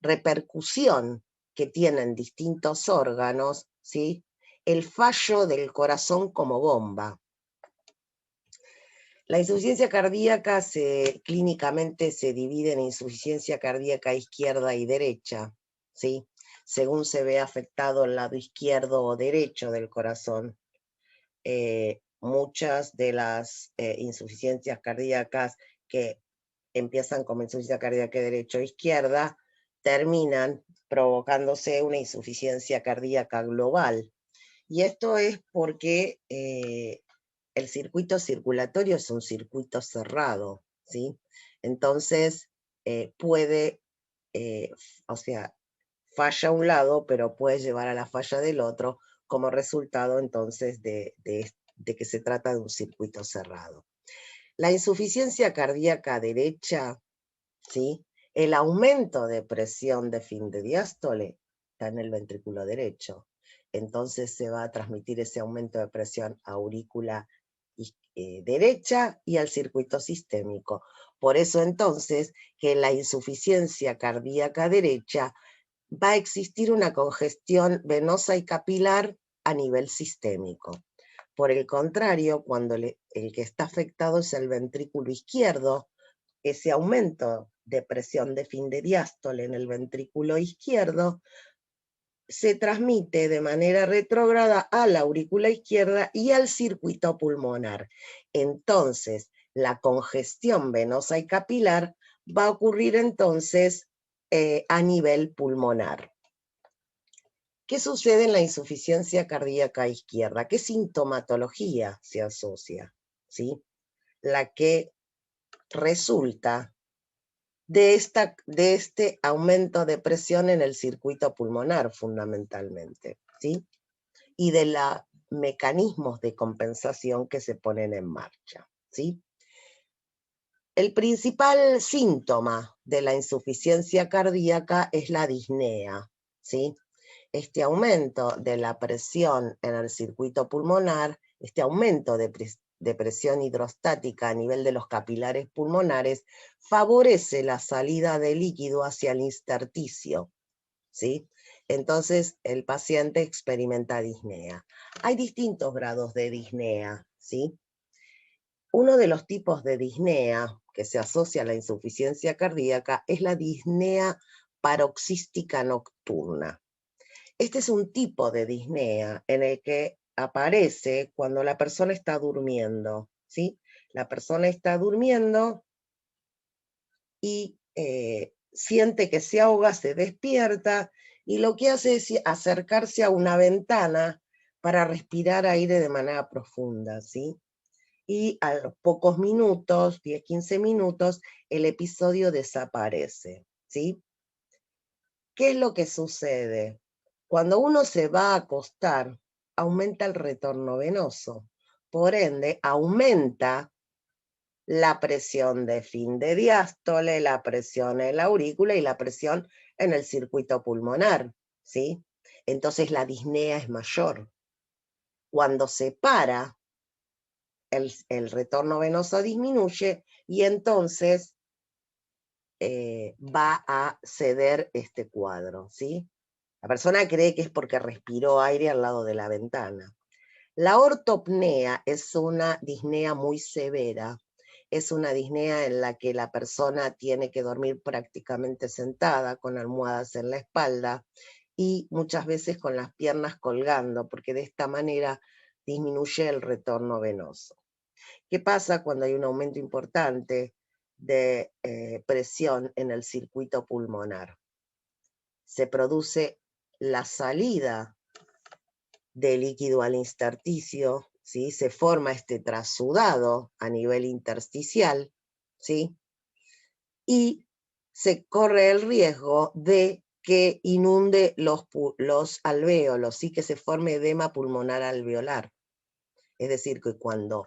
repercusión que tienen distintos órganos, ¿sí? El fallo del corazón como bomba. La insuficiencia cardíaca clínicamente se divide en insuficiencia cardíaca izquierda y derecha, ¿sí? Según se ve afectado el lado izquierdo o derecho del corazón. Muchas de las insuficiencias cardíacas que empiezan como insuficiencia cardíaca derecha o izquierda, terminan provocándose una insuficiencia cardíaca global. Y esto es porque el circuito circulatorio es un circuito cerrado, ¿sí? Entonces puede, o sea, falla un lado, pero puede llevar a la falla del otro como resultado entonces de que se trata de un circuito cerrado. La insuficiencia cardíaca derecha, ¿sí? El aumento de presión de fin de diástole está en el ventrículo derecho. Entonces se va a transmitir ese aumento de presión a aurícula derecha y al circuito sistémico. Por eso entonces que la insuficiencia cardíaca derecha va a existir una congestión venosa y capilar a nivel sistémico. Por el contrario, cuando el que está afectado es el ventrículo izquierdo, ese aumento de presión de fin de diástole en el ventrículo izquierdo se transmite de manera retrógrada a la aurícula izquierda y al circuito pulmonar. Entonces, la congestión venosa y capilar va a ocurrir entonces a nivel pulmonar. ¿Qué sucede en la insuficiencia cardíaca izquierda? ¿Qué sintomatología se asocia? ¿Sí? La que resulta de este aumento de presión en el circuito pulmonar, fundamentalmente, ¿sí? Y de los mecanismos de compensación que se ponen en marcha, ¿sí? El principal síntoma de la insuficiencia cardíaca es la disnea, ¿sí? Este aumento de la presión en el circuito pulmonar, este aumento de presión hidrostática a nivel de los capilares pulmonares, favorece la salida de líquido hacia el intersticio, ¿sí? Entonces el paciente experimenta disnea. Hay distintos grados de disnea, ¿sí? Uno de los tipos de disnea que se asocia a la insuficiencia cardíaca es la disnea paroxística nocturna. Este es un tipo de disnea en el que aparece cuando la persona está durmiendo, ¿sí? La persona está durmiendo y siente que se ahoga, se despierta y lo que hace es acercarse a una ventana para respirar aire de manera profunda, ¿sí? Y a los pocos minutos, 10, 15 minutos, el episodio desaparece, ¿sí? ¿Qué es lo que sucede? Cuando uno se va a acostar, aumenta el retorno venoso. Por ende, aumenta la presión de fin de diástole, la presión en la aurícula y la presión en el circuito pulmonar, ¿sí? Entonces la disnea es mayor. Cuando se para, el retorno venoso disminuye y entonces va a ceder este cuadro, ¿sí? La persona cree que es porque respiró aire al lado de la ventana. La ortopnea es una disnea muy severa. Es una disnea en la que la persona tiene que dormir prácticamente sentada, con almohadas en la espalda y muchas veces con las piernas colgando, porque de esta manera disminuye el retorno venoso. ¿Qué pasa cuando hay un aumento importante de presión en el circuito pulmonar? Se produce la salida de líquido al intersticio, ¿sí? Se forma este trasudado a nivel intersticial, ¿sí? Y se corre el riesgo de que inunde los alvéolos, ¿sí? Que se forme edema pulmonar alveolar. Es decir, que cuando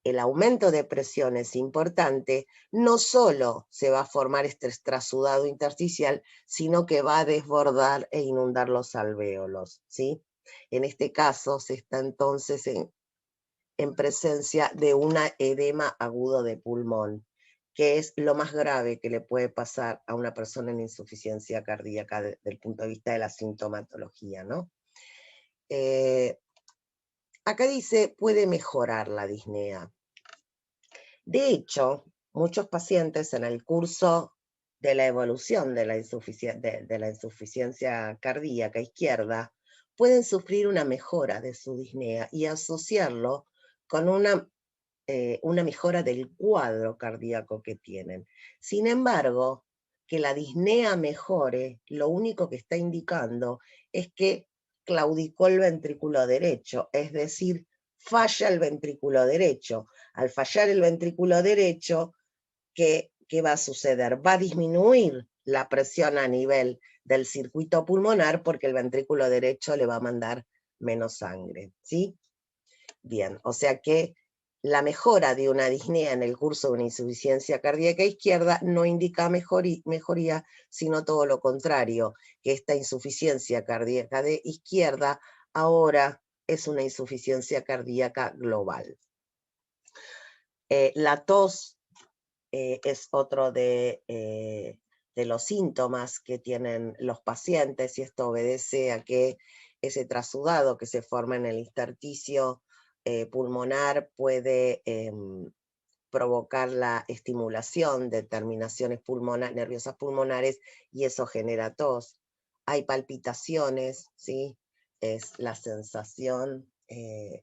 el aumento de presión es importante, no solo se va a formar este trasudado intersticial, sino que va a desbordar e inundar los alvéolos, ¿sí? En este caso se está entonces en presencia de un edema agudo de pulmón, que es lo más grave que le puede pasar a una persona en insuficiencia cardíaca desde el punto de vista de la sintomatología, ¿no? Acá dice, puede mejorar la disnea. De hecho, muchos pacientes en el curso de la evolución de la insuficiencia cardíaca izquierda pueden sufrir una mejora de su disnea y asociarlo con una mejora del cuadro cardíaco que tienen. Sin embargo, que la disnea mejore, lo único que está indicando es que claudicó el ventrículo derecho, es decir, falla el ventrículo derecho. Al fallar el ventrículo derecho, ¿qué va a suceder? Va a disminuir la presión a nivel del circuito pulmonar porque el ventrículo derecho le va a mandar menos sangre, ¿sí? Bien, o sea que la mejora de una disnea en el curso de una insuficiencia cardíaca izquierda no indica mejoría, sino todo lo contrario, que esta insuficiencia cardíaca de izquierda ahora es una insuficiencia cardíaca global. La tos es otro de los síntomas que tienen los pacientes y esto obedece a que ese trasudado que se forma en el intersticio pulmonar puede provocar la estimulación de terminaciones nerviosas pulmonares y eso genera tos. Hay palpitaciones, ¿sí? Es la sensación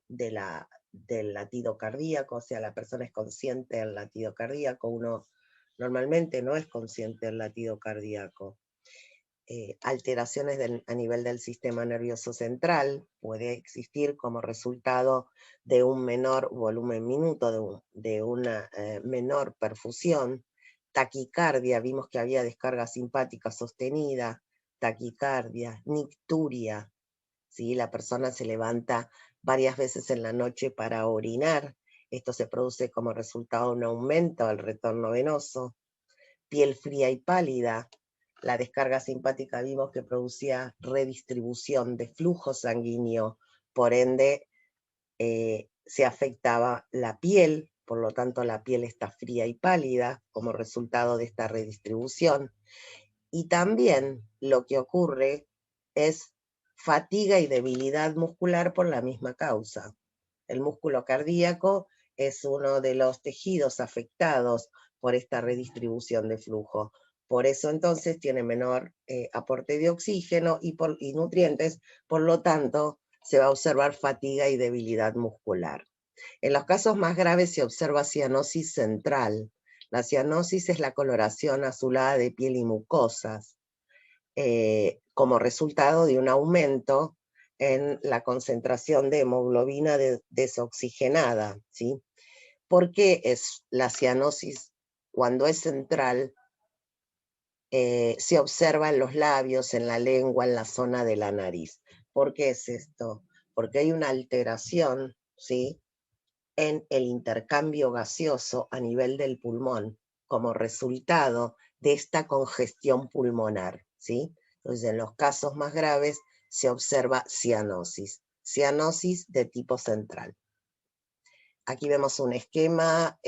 del latido cardíaco, o sea, la persona es consciente del latido cardíaco, uno normalmente no es consciente del latido cardíaco. Alteraciones a nivel del sistema nervioso central puede existir como resultado de un menor volumen minuto, de una menor perfusión, taquicardia, vimos que había descarga simpática sostenida, taquicardia, nicturia, ¿sí? La persona se levanta varias veces en la noche para orinar, esto se produce como resultado de un aumento del retorno venoso, piel fría y pálida. La descarga simpática vimos que producía redistribución de flujo sanguíneo, por ende se afectaba la piel, por lo tanto la piel está fría y pálida como resultado de esta redistribución. Y también lo que ocurre es fatiga y debilidad muscular por la misma causa. El músculo cardíaco es uno de los tejidos afectados por esta redistribución de flujo. Por eso entonces tiene menor aporte de oxígeno y nutrientes, por lo tanto se va a observar fatiga y debilidad muscular. En los casos más graves se observa cianosis central. La cianosis es la coloración azulada de piel y mucosas, como resultado de un aumento en la concentración de hemoglobina desoxigenada, ¿sí? Porque es la cianosis, cuando es central, se observa en los labios, en la lengua, en la zona de la nariz. ¿Por qué es esto? Porque hay una alteración, ¿sí?, en el intercambio gaseoso a nivel del pulmón, como resultado de esta congestión pulmonar, ¿sí? Entonces, en los casos más graves se observa cianosis de tipo central. Aquí vemos un esquema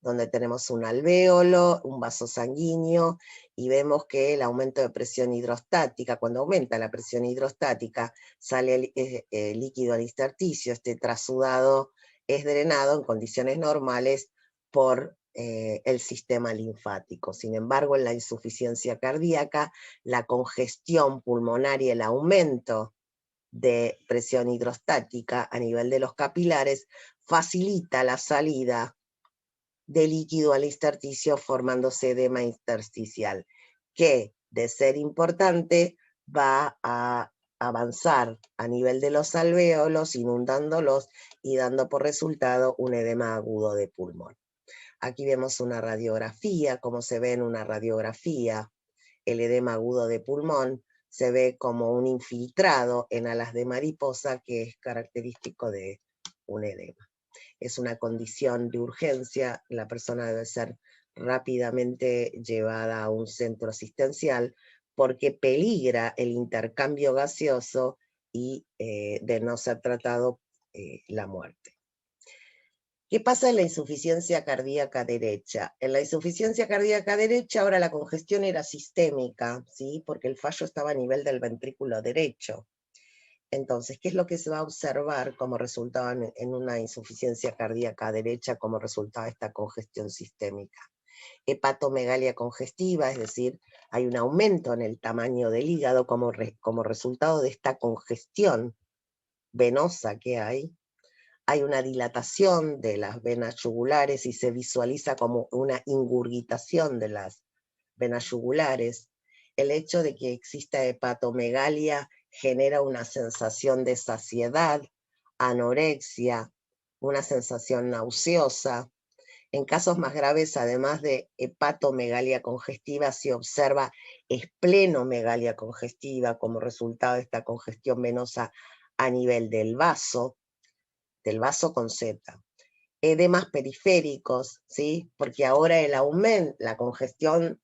donde tenemos un alvéolo, un vaso sanguíneo, y vemos que el aumento de presión hidrostática, cuando aumenta la presión hidrostática, sale el líquido al intersticio, este trasudado es drenado en condiciones normales por el sistema linfático. Sin embargo, en la insuficiencia cardíaca, la congestión pulmonar y el aumento de presión hidrostática a nivel de los capilares facilita la salida de líquido al intersticio formándose edema intersticial, que, de ser importante, va a avanzar a nivel de los alvéolos, inundándolos y dando por resultado un edema agudo de pulmón. Aquí vemos una radiografía, como se ve en una radiografía, el edema agudo de pulmón se ve como un infiltrado en alas de mariposa que es característico de un edema. Es una condición de urgencia, la persona debe ser rápidamente llevada a un centro asistencial porque peligra el intercambio gaseoso y de no ser tratado, la muerte. ¿Qué pasa en la insuficiencia cardíaca derecha? En la insuficiencia cardíaca derecha ahora la congestión era sistémica, ¿sí? Porque el fallo estaba a nivel del ventrículo derecho. Entonces, ¿qué es lo que se va a observar como resultado en una insuficiencia cardíaca derecha como resultado de esta congestión sistémica? Hepatomegalia congestiva, es decir, hay un aumento en el tamaño del hígado como resultado de esta congestión venosa que hay. Hay una dilatación de las venas yugulares y se visualiza como una ingurgitación de las venas yugulares. El hecho de que exista hepatomegalia genera una sensación de saciedad, anorexia, una sensación nauseosa. En casos más graves, además de hepatomegalia congestiva, se observa esplenomegalia congestiva como resultado de esta congestión venosa a nivel del vaso con Z. Edemas periféricos, ¿sí? Porque ahora el aumento, la congestión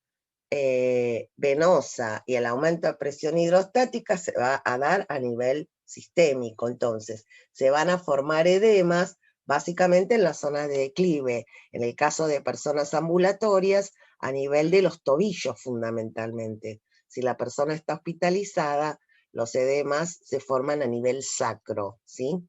venosa y el aumento de presión hidrostática se va a dar a nivel sistémico. Entonces, se van a formar edemas básicamente en la zona de declive, en el caso de personas ambulatorias, a nivel de los tobillos fundamentalmente. Si la persona está hospitalizada, los edemas se forman a nivel sacro, ¿sí?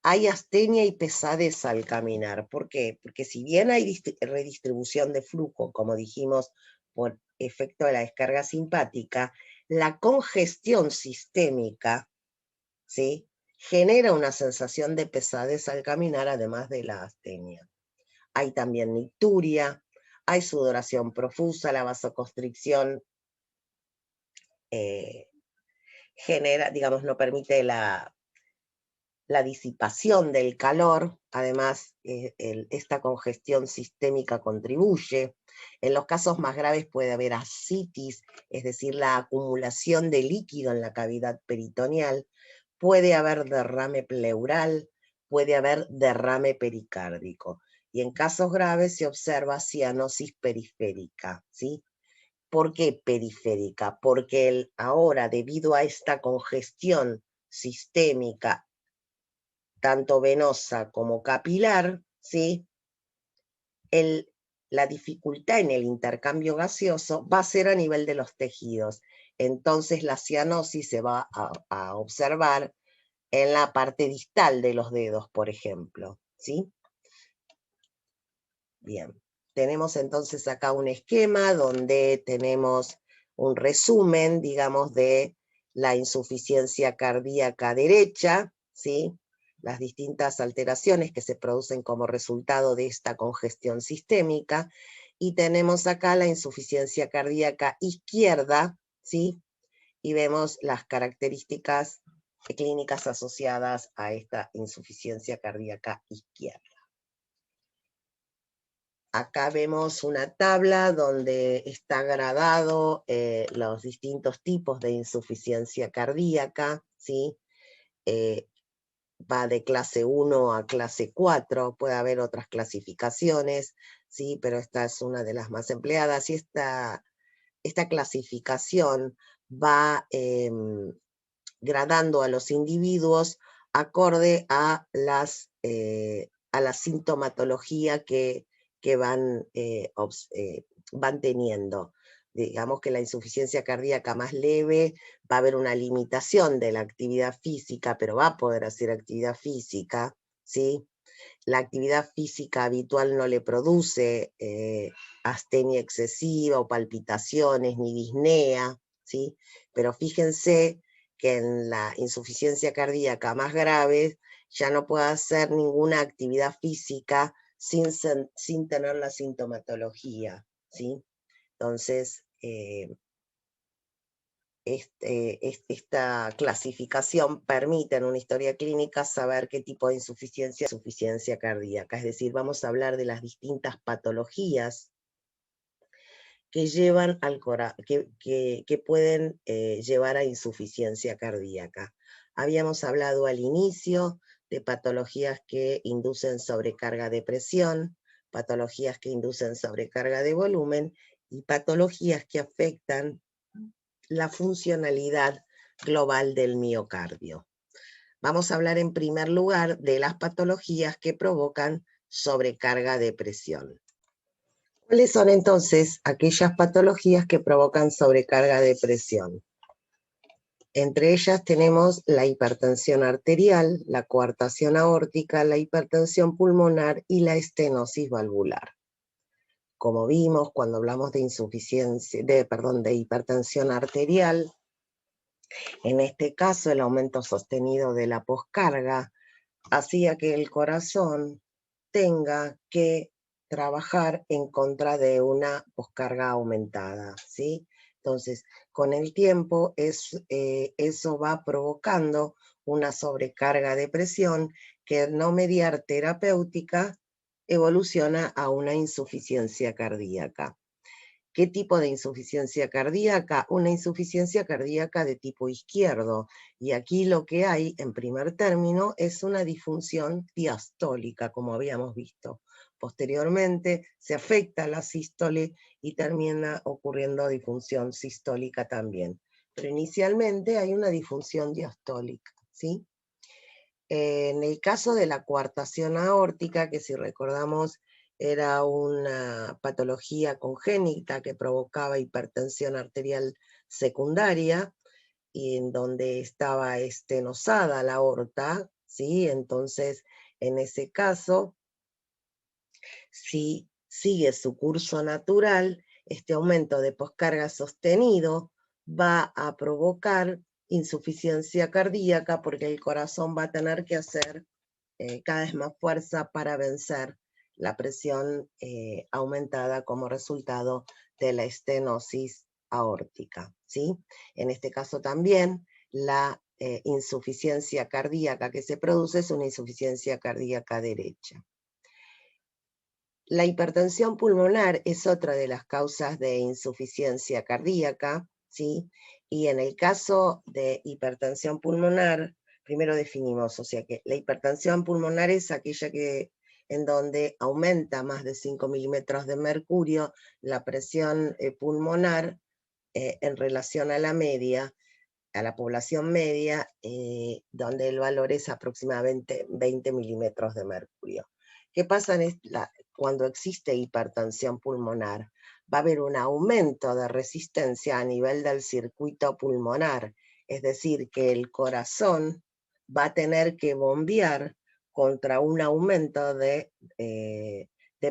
Hay astenia y pesadez al caminar. ¿Por qué? Porque si bien hay redistribución de flujo, como dijimos, por efecto de la descarga simpática, la congestión sistémica, ¿sí?, genera una sensación de pesadez al caminar, además de la astenia. Hay también nicturia, hay sudoración profusa, la vasoconstricción genera, digamos, no permite la disipación del calor. Además, esta congestión sistémica contribuye. En los casos más graves puede haber ascitis, es decir, la acumulación de líquido en la cavidad peritoneal, puede haber derrame pleural, puede haber derrame pericárdico. Y en casos graves se observa cianosis periférica, ¿sí? ¿Por qué periférica? Porque ahora, debido a esta congestión sistémica, tanto venosa como capilar, ¿sí?, la dificultad en el intercambio gaseoso va a ser a nivel de los tejidos. Entonces la cianosis se va a observar en la parte distal de los dedos, por ejemplo, ¿sí? Bien, tenemos entonces acá un esquema donde tenemos un resumen, digamos, de la insuficiencia cardíaca derecha, ¿sí? las distintas alteraciones que se producen como resultado de esta congestión sistémica, y tenemos acá la insuficiencia cardíaca izquierda, ¿sí? Y vemos las características clínicas asociadas a esta insuficiencia cardíaca izquierda. Acá vemos una tabla donde está gradado los distintos tipos de insuficiencia cardíaca, ¿sí? Va de clase 1 a clase 4, puede haber otras clasificaciones, ¿sí? Pero esta es una de las más empleadas, y esta clasificación va gradando a los individuos acorde a la sintomatología que van teniendo. Digamos que la insuficiencia cardíaca más leve va a haber una limitación de la actividad física, pero va a poder hacer actividad física, ¿sí? La actividad física habitual no le produce astenia excesiva o palpitaciones ni disnea, ¿sí? Pero fíjense que en la insuficiencia cardíaca más grave ya no puede hacer ninguna actividad física sin tener la sintomatología, ¿sí? Entonces, esta clasificación permite en una historia clínica saber qué tipo de insuficiencia cardíaca. Es decir, vamos a hablar de las distintas patologías que llevan que pueden llevar a insuficiencia cardíaca. Habíamos hablado al inicio de patologías que inducen sobrecarga de presión, patologías que inducen sobrecarga de volumen y patologías que afectan la funcionalidad global del miocardio. Vamos a hablar en primer lugar de las patologías que provocan sobrecarga de presión. ¿Cuáles son entonces aquellas patologías que provocan sobrecarga de presión? Entre ellas tenemos la hipertensión arterial, la coartación aórtica, la hipertensión pulmonar y la estenosis valvular. Como vimos cuando hablamos de hipertensión arterial, en este caso el aumento sostenido de la poscarga hacía que el corazón tenga que trabajar en contra de una poscarga aumentada, ¿sí? Entonces, con el tiempo eso va provocando una sobrecarga de presión que no mediar terapéutica evoluciona a una insuficiencia cardíaca. ¿Qué tipo de insuficiencia cardíaca? Una insuficiencia cardíaca de tipo izquierdo. Y aquí lo que hay, en primer término, es una disfunción diastólica, como habíamos visto. Posteriormente se afecta la sístole y termina ocurriendo disfunción sistólica también. Pero inicialmente hay una disfunción diastólica, ¿sí? En el caso de la coartación aórtica, que si recordamos era una patología congénita que provocaba hipertensión arterial secundaria, y en donde estaba estenosada la aorta, ¿sí? Entonces, en ese caso, si sigue su curso natural, este aumento de poscarga sostenido va a provocar insuficiencia cardíaca porque el corazón va a tener que hacer cada vez más fuerza para vencer la presión aumentada como resultado de la estenosis aórtica, ¿sí? En este caso también la insuficiencia cardíaca que se produce es una insuficiencia cardíaca derecha. La hipertensión pulmonar es otra de las causas de insuficiencia cardíaca, ¿sí? Y en el caso de hipertensión pulmonar, primero definimos, o sea que la hipertensión pulmonar es aquella en donde aumenta más de 5 milímetros de mercurio la presión pulmonar en relación a la media, a la población media, donde el valor es aproximadamente 20 milímetros de mercurio. ¿Qué pasa cuando existe hipertensión pulmonar? Va a haber un aumento de resistencia a nivel del circuito pulmonar, es decir, que el corazón va a tener que bombear contra un aumento de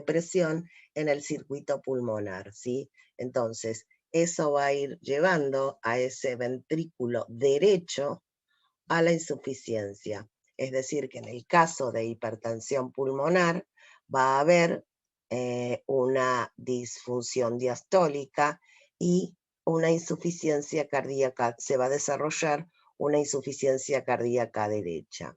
presión en el circuito pulmonar, ¿sí? Entonces, eso va a ir llevando a ese ventrículo derecho a la insuficiencia. Es decir, que en el caso de hipertensión pulmonar va a haber una disfunción diastólica y una insuficiencia cardíaca, se va a desarrollar una insuficiencia cardíaca derecha.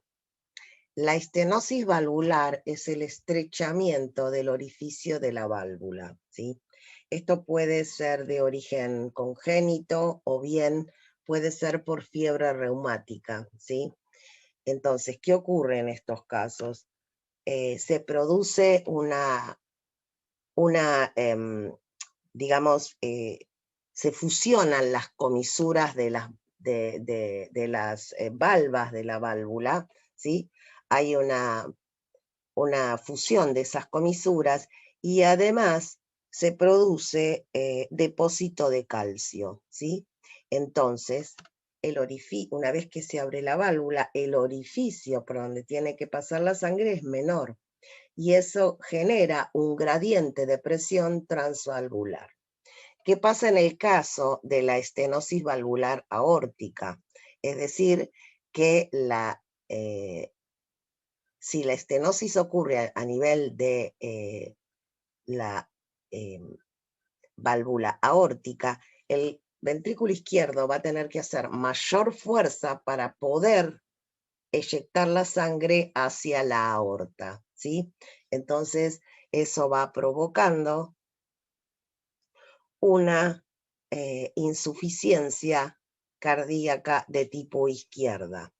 La estenosis valvular es el estrechamiento del orificio de la válvula, ¿sí? Esto puede ser de origen congénito o bien puede ser por fiebre reumática, ¿sí? Entonces, ¿qué ocurre en estos casos? Se produce digamos, se fusionan las comisuras de las valvas de la válvula, ¿sí? Hay una fusión de esas comisuras y además se produce depósito de calcio, ¿sí? Entonces, una vez que se abre la válvula, el orificio por donde tiene que pasar la sangre es menor y eso genera un gradiente de presión transvalvular. ¿Qué pasa en el caso de la estenosis valvular aórtica? Es decir, que si la estenosis ocurre a nivel de la válvula aórtica, el ventrículo izquierdo va a tener que hacer mayor fuerza para poder eyectar la sangre hacia la aorta, ¿sí? Entonces, eso va provocando una insuficiencia cardíaca de tipo izquierda.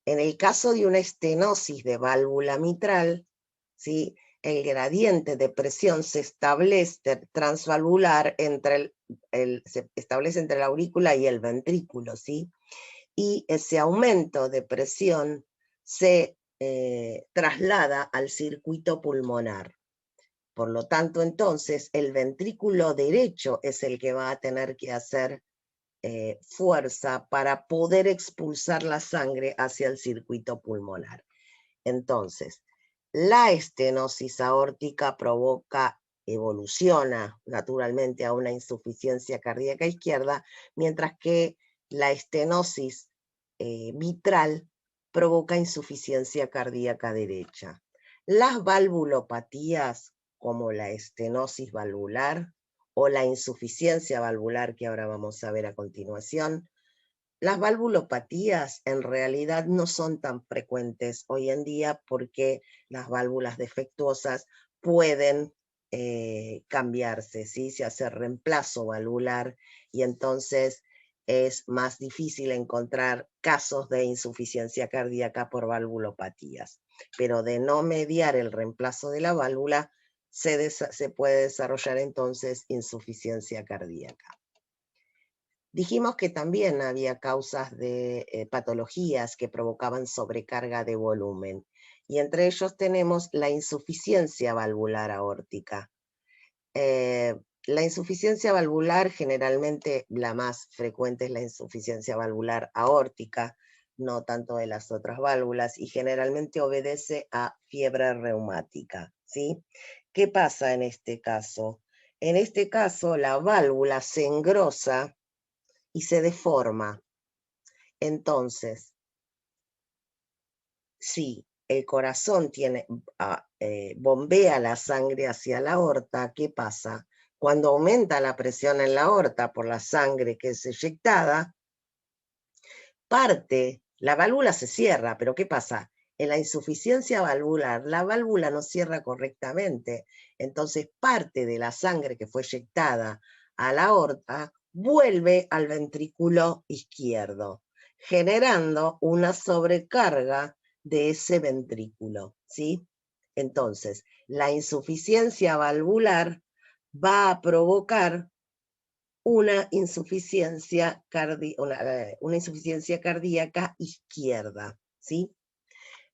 En el caso de una estenosis de válvula mitral, ¿sí? El gradiente de presión se establece transvalvular se establece entre la aurícula y el ventrículo, ¿sí? Y ese aumento de presión se traslada al circuito pulmonar. Por lo tanto, entonces, el ventrículo derecho es el que va a tener que hacer fuerza para poder expulsar la sangre hacia el circuito pulmonar. Entonces, la estenosis aórtica evoluciona naturalmente a una insuficiencia cardíaca izquierda, mientras que la estenosis mitral provoca insuficiencia cardíaca derecha. Las valvulopatías, como la estenosis valvular o la insuficiencia valvular, que ahora vamos a ver a continuación, las valvulopatías en realidad no son tan frecuentes hoy en día porque las válvulas defectuosas pueden cambiarse, ¿sí? Se hace reemplazo valvular y entonces es más difícil encontrar casos de insuficiencia cardíaca por valvulopatías. Pero de no mediar el reemplazo de la válvula, se puede desarrollar entonces insuficiencia cardíaca. Dijimos que también había causas de patologías que provocaban sobrecarga de volumen, y entre ellos tenemos la insuficiencia valvular aórtica. La insuficiencia valvular, generalmente la más frecuente es la insuficiencia valvular aórtica, no tanto de las otras válvulas, y generalmente obedece a fiebre reumática, ¿sí? ¿Qué pasa en este caso? En este caso, la válvula se engrosa y se deforma. Entonces, si el corazón bombea la sangre hacia la aorta, ¿qué pasa? Cuando aumenta la presión en la aorta por la sangre que es eyectada, la válvula se cierra, pero ¿qué pasa? En la insuficiencia valvular, la válvula no cierra correctamente, entonces parte de la sangre que fue eyectada a la aorta vuelve al ventrículo izquierdo, generando una sobrecarga de ese ventrículo, ¿sí? Entonces, la insuficiencia valvular va a provocar una insuficiencia cardíaca izquierda, ¿sí?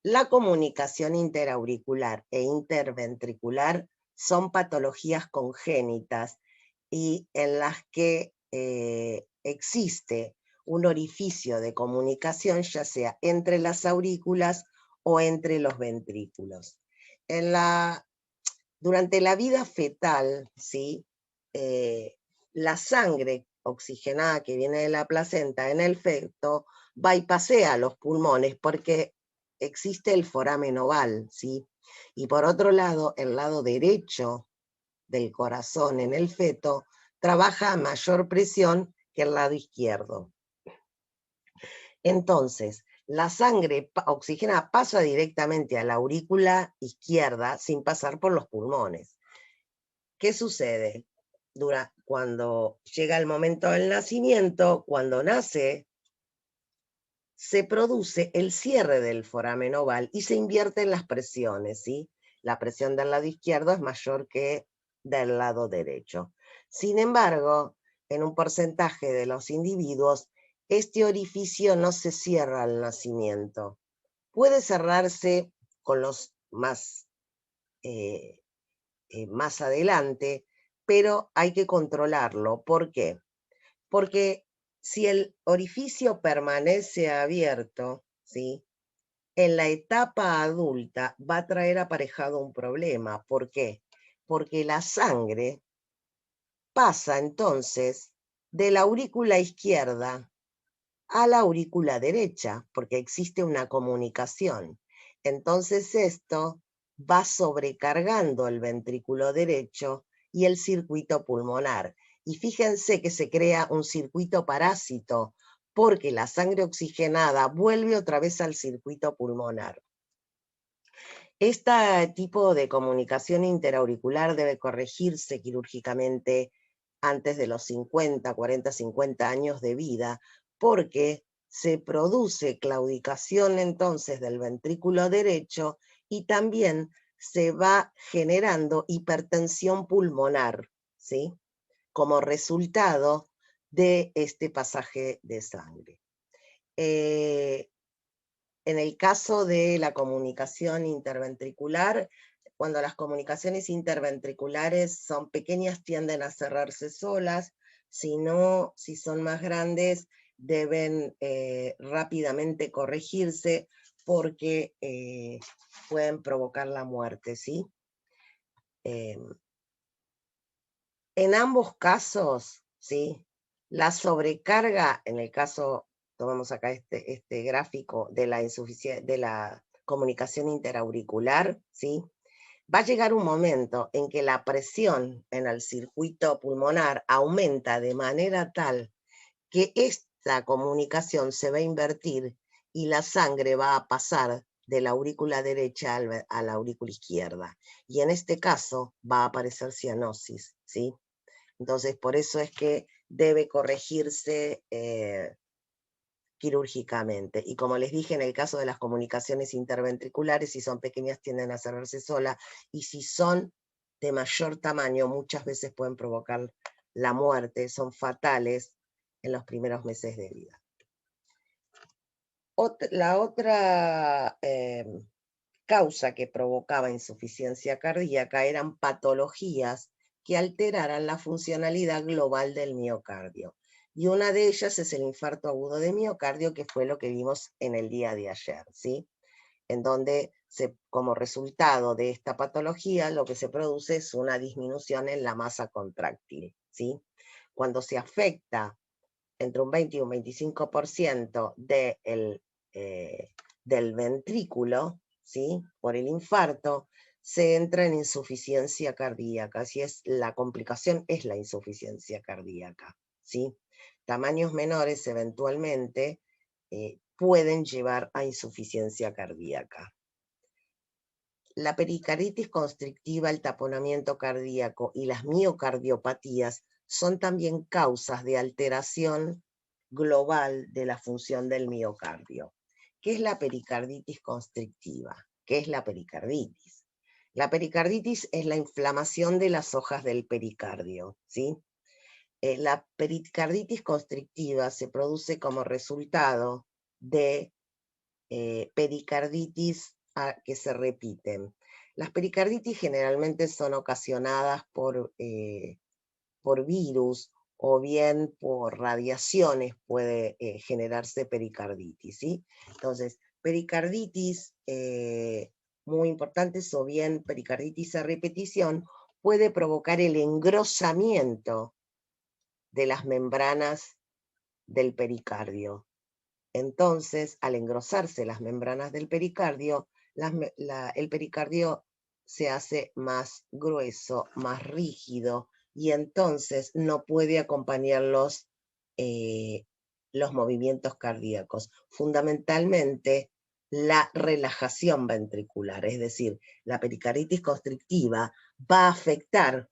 La comunicación interauricular e interventricular son patologías congénitas y en las que existe un orificio de comunicación, ya sea entre las aurículas o entre los ventrículos. Durante la vida fetal, ¿sí? La sangre oxigenada que viene de la placenta en el feto bypasea los pulmones porque existe el foramen oval, ¿sí? Y por otro lado, el lado derecho del corazón en el feto trabaja a mayor presión que el lado izquierdo. Entonces, la sangre oxigenada pasa directamente a la aurícula izquierda sin pasar por los pulmones. ¿Qué sucede? Cuando llega el momento del nacimiento, cuando nace, se produce el cierre del foramen oval y se invierten las presiones, ¿sí? La presión del lado izquierdo es mayor que del lado derecho. Sin embargo, en un porcentaje de los individuos, este orificio no se cierra al nacimiento. Puede cerrarse con los más adelante, pero hay que controlarlo. ¿Por qué? Porque si el orificio permanece abierto, ¿sí? En la etapa adulta va a traer aparejado un problema. ¿Por qué? Porque la sangre pasa entonces de la aurícula izquierda a la aurícula derecha, porque existe una comunicación. Entonces esto va sobrecargando el ventrículo derecho y el circuito pulmonar. Y fíjense que se crea un circuito parásito, porque la sangre oxigenada vuelve otra vez al circuito pulmonar. Este tipo de comunicación interauricular debe corregirse quirúrgicamente antes de los 50, 40, 50 años de vida, porque se produce claudicación entonces del ventrículo derecho y también se va generando hipertensión pulmonar, ¿sí? Como resultado de este pasaje de sangre. En el caso de la comunicación interventricular, cuando las comunicaciones interventriculares son pequeñas, tienden a cerrarse solas. Si son más grandes, deben rápidamente corregirse porque pueden provocar la muerte, ¿sí? En ambos casos, ¿sí? La sobrecarga, en el caso, tomamos acá este gráfico de la comunicación interauricular, ¿sí? Va a llegar un momento en que la presión en el circuito pulmonar aumenta de manera tal que esta comunicación se va a invertir y la sangre va a pasar de la aurícula derecha a la aurícula izquierda. Y en este caso va a aparecer cianosis, ¿sí? Entonces, por eso es que debe corregirse quirúrgicamente. Y como les dije, en el caso de las comunicaciones interventriculares, si son pequeñas tienden a cerrarse sola, y si son de mayor tamaño, muchas veces pueden provocar la muerte, son fatales en los primeros meses de vida. La otra causa que provocaba insuficiencia cardíaca eran patologías que alteraran la funcionalidad global del miocardio. Y una de ellas es el infarto agudo de miocardio, que fue lo que vimos en el día de ayer, ¿sí? En donde como resultado de esta patología lo que se produce es una disminución en la masa contráctil, ¿sí? Cuando se afecta entre un 20 y un 25% del ventrículo, ¿sí? Por el infarto, se entra en insuficiencia cardíaca. Así es, la complicación es la insuficiencia cardíaca, ¿sí? Tamaños menores eventualmente pueden llevar a insuficiencia cardíaca. La pericarditis constrictiva, el taponamiento cardíaco y las miocardiopatías son también causas de alteración global de la función del miocardio. ¿Qué es la pericarditis constrictiva? ¿Qué es la pericarditis? La pericarditis es la inflamación de las hojas del pericardio, ¿sí? La pericarditis constrictiva se produce como resultado de pericarditis que se repiten. Las pericarditis generalmente son ocasionadas por virus o bien por radiaciones puede generarse pericarditis, ¿sí? Entonces, pericarditis muy importantes o bien pericarditis a repetición puede provocar el engrosamiento de las membranas del pericardio. Entonces, al engrosarse las membranas del pericardio, el pericardio se hace más grueso, más rígido, y entonces no puede acompañar los movimientos cardíacos. Fundamentalmente, la relajación ventricular, es decir, la pericarditis constrictiva va a afectar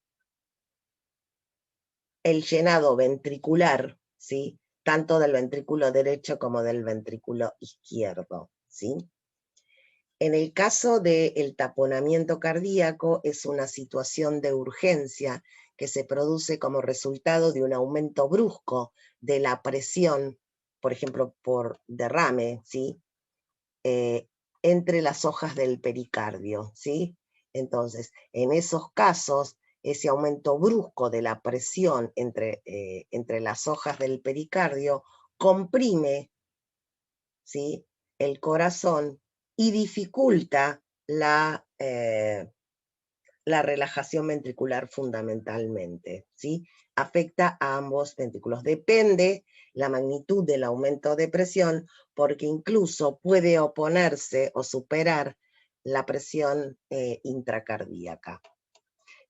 el llenado ventricular, ¿sí? Tanto del ventrículo derecho como del ventrículo izquierdo, ¿sí? En el caso del taponamiento cardíaco, es una situación de urgencia que se produce como resultado de un aumento brusco de la presión, por ejemplo, por derrame, ¿sí? Entre las hojas del pericardio, ¿sí? Entonces, en esos casos, ese aumento brusco de la presión entre las hojas del pericardio comprime, ¿sí?, el corazón y dificulta la relajación ventricular fundamentalmente, ¿sí? Afecta a ambos ventrículos. Depende la magnitud del aumento de presión, porque incluso puede oponerse o superar la presión intracardíaca.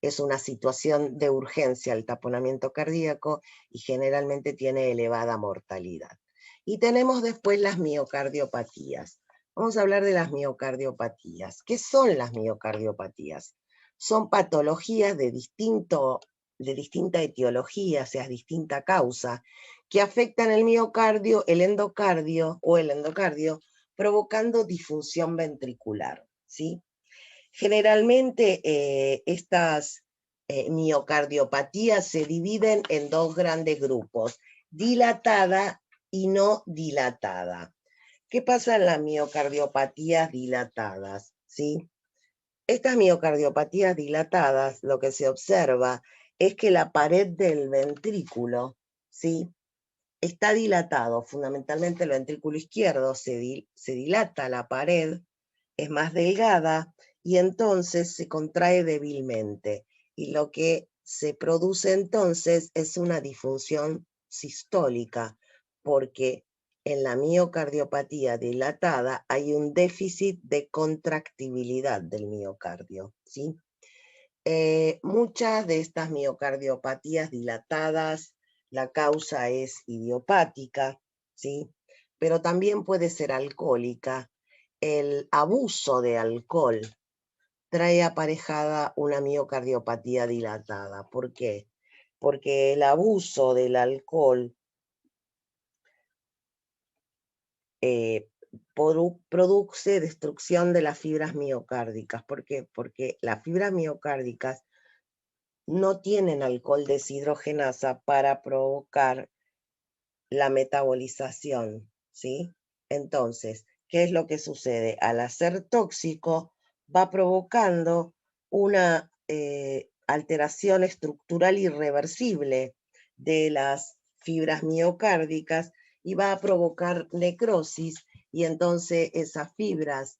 Es una situación de urgencia el taponamiento cardíaco y generalmente tiene elevada mortalidad. Y tenemos después las miocardiopatías. Vamos a hablar de las miocardiopatías. ¿Qué son las miocardiopatías? Son patologías de distinta etiología, o sea, distinta causa, que afectan el miocardio, el endocardio, provocando disfunción ventricular, ¿sí? Generalmente estas miocardiopatías se dividen en dos grandes grupos, dilatada y no dilatada. ¿Qué pasa en las miocardiopatías dilatadas? ¿Sí? Estas miocardiopatías dilatadas, lo que se observa es que la pared del ventrículo, ¿sí?, está dilatado. Fundamentalmente el ventrículo izquierdo se dilata la pared, es más delgada, y entonces se contrae débilmente. Y lo que se produce entonces es una disfunción sistólica, porque en la miocardiopatía dilatada hay un déficit de contractibilidad del miocardio, ¿sí? Muchas de estas miocardiopatías dilatadas, la causa es idiopática, ¿sí? Pero también puede ser alcohólica. El abuso de alcohol trae aparejada una miocardiopatía dilatada. ¿Por qué? Porque el abuso del alcohol produce destrucción de las fibras miocárdicas. ¿Por qué? Porque las fibras miocárdicas no tienen alcohol deshidrogenasa para provocar la metabolización, ¿sí? Entonces, ¿qué es lo que sucede? Al ser tóxico, va provocando una alteración estructural irreversible de las fibras miocárdicas y va a provocar necrosis, y entonces esas fibras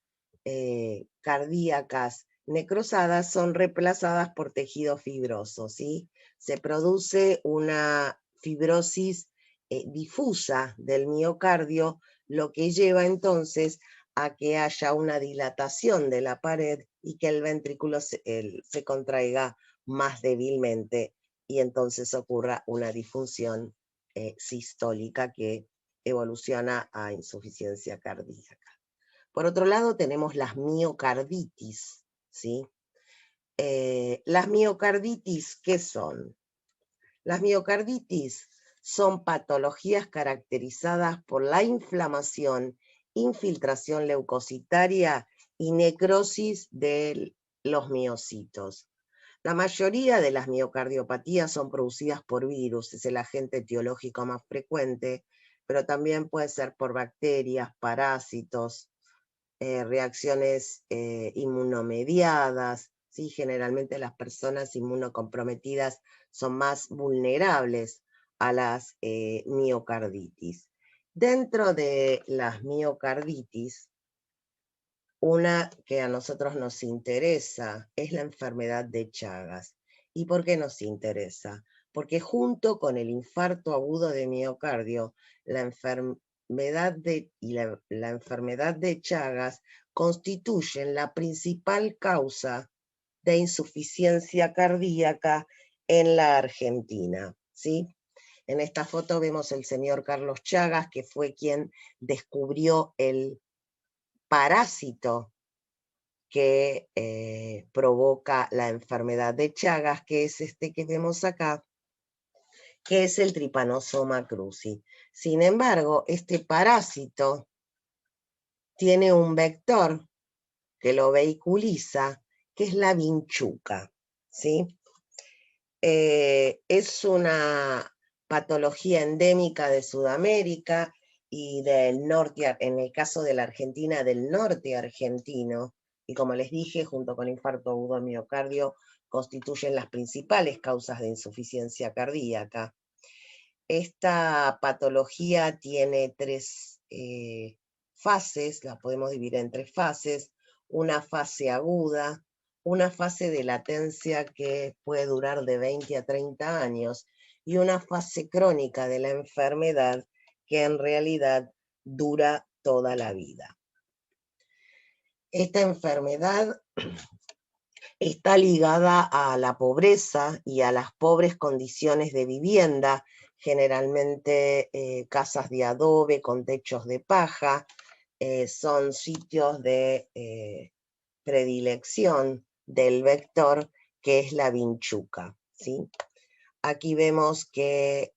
cardíacas necrosadas son reemplazadas por tejido fibroso, ¿sí? Se produce una fibrosis difusa del miocardio, lo que lleva entonces a que haya una dilatación de la pared y que el ventrículo se contraiga más débilmente, y entonces ocurra una disfunción sistólica que evoluciona a insuficiencia cardíaca. Por otro lado, tenemos las miocarditis, ¿sí? Las miocarditis, ¿qué son? Las miocarditis son patologías caracterizadas por la inflamación, infiltración leucocitaria y necrosis de los miocitos. La mayoría de las miocardiopatías son producidas por virus, es el agente etiológico más frecuente, pero también puede ser por bacterias, parásitos, reacciones inmunomediadas, ¿sí? Generalmente las personas inmunocomprometidas son más vulnerables a las miocarditis. Dentro de las miocarditis, una que a nosotros nos interesa es la enfermedad de Chagas. ¿Y por qué nos interesa? Porque junto con el infarto agudo de miocardio, la enfermedad la enfermedad de Chagas constituyen la principal causa de insuficiencia cardíaca en la Argentina, ¿sí? En esta foto vemos el señor Carlos Chagas, que fue quien descubrió el parásito que provoca la enfermedad de Chagas, que es este que vemos acá, que es el Trypanosoma cruzi. Sin embargo, este parásito tiene un vector que lo vehiculiza, que es la vinchuca, ¿sí? Es una patología endémica de Sudamérica y del norte, en el caso de la Argentina, del norte argentino, y como les dije, junto con infarto agudo de miocardio, constituyen las principales causas de insuficiencia cardíaca. Esta patología tiene tres fases, la podemos dividir en tres fases: una fase aguda, una fase de latencia que puede durar de 20 a 30 años y una fase crónica de la enfermedad que en realidad dura toda la vida. Esta enfermedad está ligada a la pobreza y a las pobres condiciones de vivienda, generalmente casas de adobe con techos de paja, son sitios de predilección del vector que es la vinchuca, ¿sí? Aquí vemos que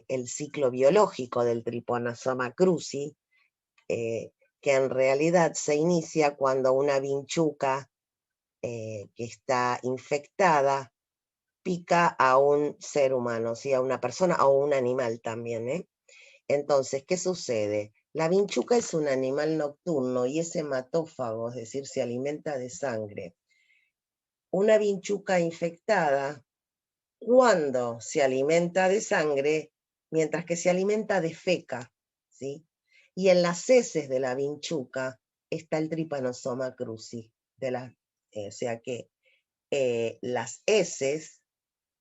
el ciclo biológico del Trypanosoma cruzi, que en realidad se inicia cuando una vinchuca que está infectada pica a un ser humano, ¿sí? A una persona o un animal también, ¿eh? Entonces, ¿qué sucede? La vinchuca es un animal nocturno y es hematófago, es decir, se alimenta de sangre. Una vinchuca infectada, cuando se alimenta de sangre, mientras que se alimenta de feca, ¿sí? Y en las heces de la vinchuca está el Trypanosoma cruzi, o sea que las heces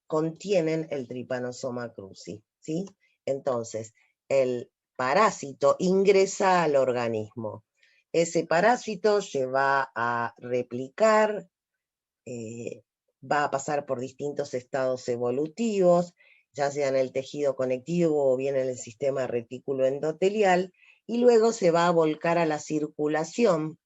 contienen el Trypanosoma cruzi, ¿sí? Entonces, el parásito ingresa al organismo. Ese parásito se va a replicar, va a pasar por distintos estados evolutivos, ya sea en el tejido conectivo o bien en el sistema retículo endotelial, y luego se va a volcar a la circulación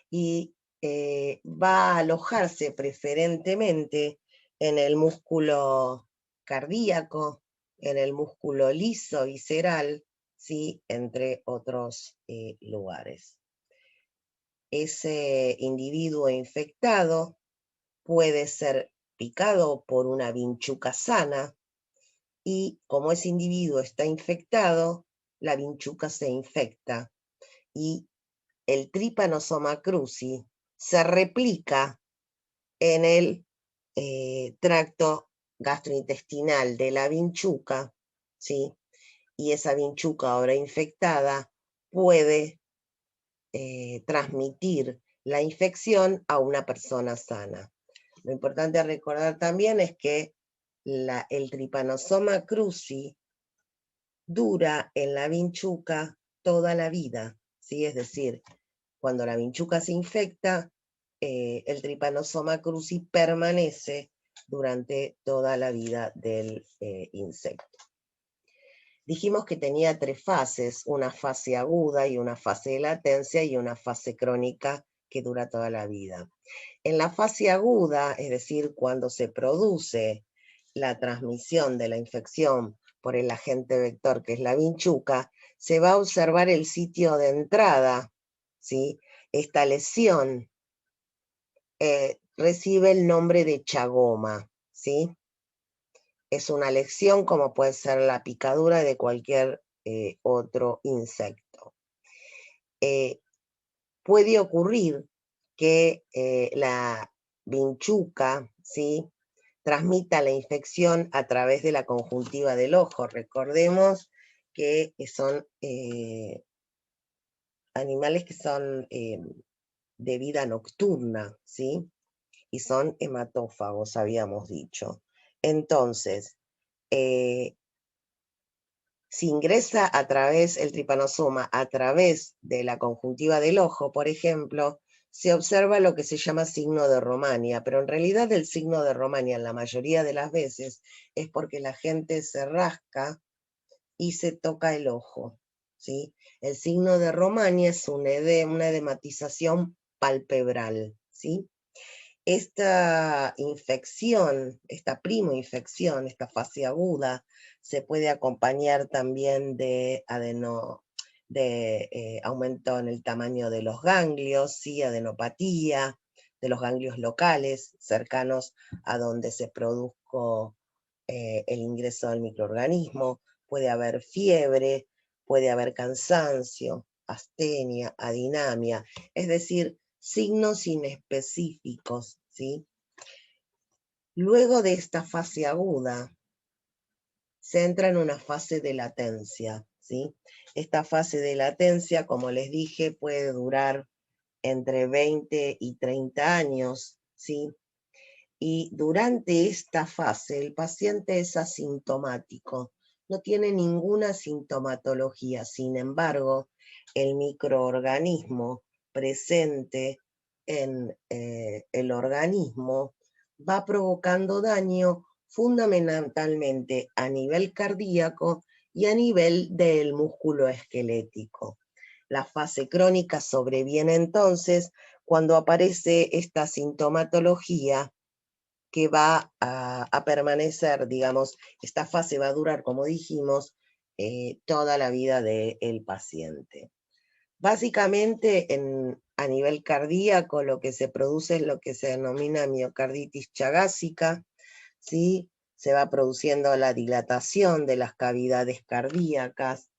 y va a alojarse preferentemente en el músculo cardíaco, en el músculo liso visceral, ¿sí? Entre otros lugares. Ese individuo infectado puede ser picado por una vinchuca sana y como ese individuo está infectado, la vinchuca se infecta y el Trypanosoma cruzi se replica en el tracto gastrointestinal de la vinchuca, ¿sí? Y esa vinchuca ahora infectada puede transmitir la infección a una persona sana. Lo importante recordar también es que el Trypanosoma cruzi dura en la vinchuca toda la vida, ¿sí? Es decir, cuando la vinchuca se infecta, el Trypanosoma cruzi permanece durante toda la vida del insecto. Dijimos que tenía tres fases: una fase aguda y una fase de latencia y una fase crónica que dura toda la vida. En la fase aguda, es decir, cuando se produce la transmisión de la infección por el agente vector que es la vinchuca, se va a observar el sitio de entrada, ¿sí? Esta lesión recibe el nombre de chagoma, ¿sí? Es una lesión como puede ser la picadura de cualquier otro insecto. Puede ocurrir que la vinchuca, ¿sí? Transmita la infección a través de la conjuntiva del ojo. Recordemos que son animales que son de vida nocturna, ¿sí? Y son hematófagos, habíamos dicho. Entonces, Si ingresa a través, el tripanosoma, a través de la conjuntiva del ojo, por ejemplo, se observa lo que se llama signo de Romania, pero en realidad el signo de Romania en la mayoría de las veces es porque la gente se rasca y se toca el ojo, ¿sí? El signo de Romania es una edematización palpebral, ¿sí? Esta infección, esta primoinfección, esta fase aguda, se puede acompañar también de aumento en el tamaño de los ganglios, ¿sí? Adenopatía, de los ganglios locales cercanos a donde se produjo el ingreso del microorganismo. Puede haber fiebre, puede haber cansancio, astenia, adinamia, es decir, signos inespecíficos, ¿sí? Luego de esta fase aguda, se entra en una fase de latencia, ¿sí? Esta fase de latencia, como les dije, puede durar entre 20 y 30 años, ¿sí? Y durante esta fase el paciente es asintomático, no tiene ninguna sintomatología, sin embargo, el microorganismo presente en el organismo va provocando daño fundamentalmente a nivel cardíaco y a nivel del músculo esquelético. La fase crónica sobreviene entonces cuando aparece esta sintomatología que va a permanecer, digamos, esta fase va a durar, como dijimos, toda la vida del paciente. Básicamente, a nivel cardíaco, lo que se produce es lo que se denomina miocarditis chagásica, ¿sí? Se va produciendo la dilatación de las cavidades cardíacas,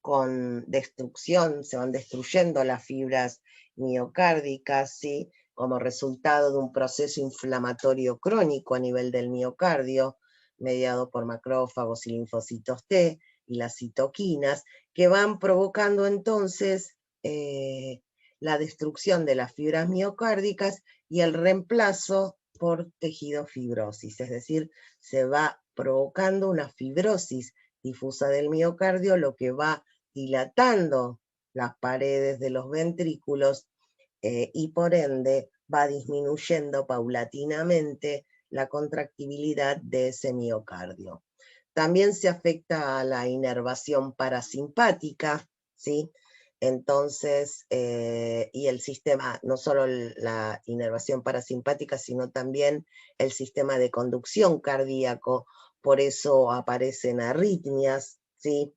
con destrucción, se van destruyendo las fibras miocárdicas, ¿sí? Como resultado de un proceso inflamatorio crónico a nivel del miocardio, mediado por macrófagos y linfocitos T y las citoquinas, que van provocando entonces la destrucción de las fibras miocárdicas y el reemplazo por tejido fibrosis, es decir, se va provocando una fibrosis difusa del miocardio, lo que va dilatando las paredes de los ventrículos y por ende va disminuyendo paulatinamente la contractibilidad de ese miocardio. También se afecta a la inervación parasimpática, ¿sí? Entonces, y el sistema, no solo la inervación parasimpática, sino también el sistema de conducción cardíaco, por eso aparecen arritmias, ¿sí?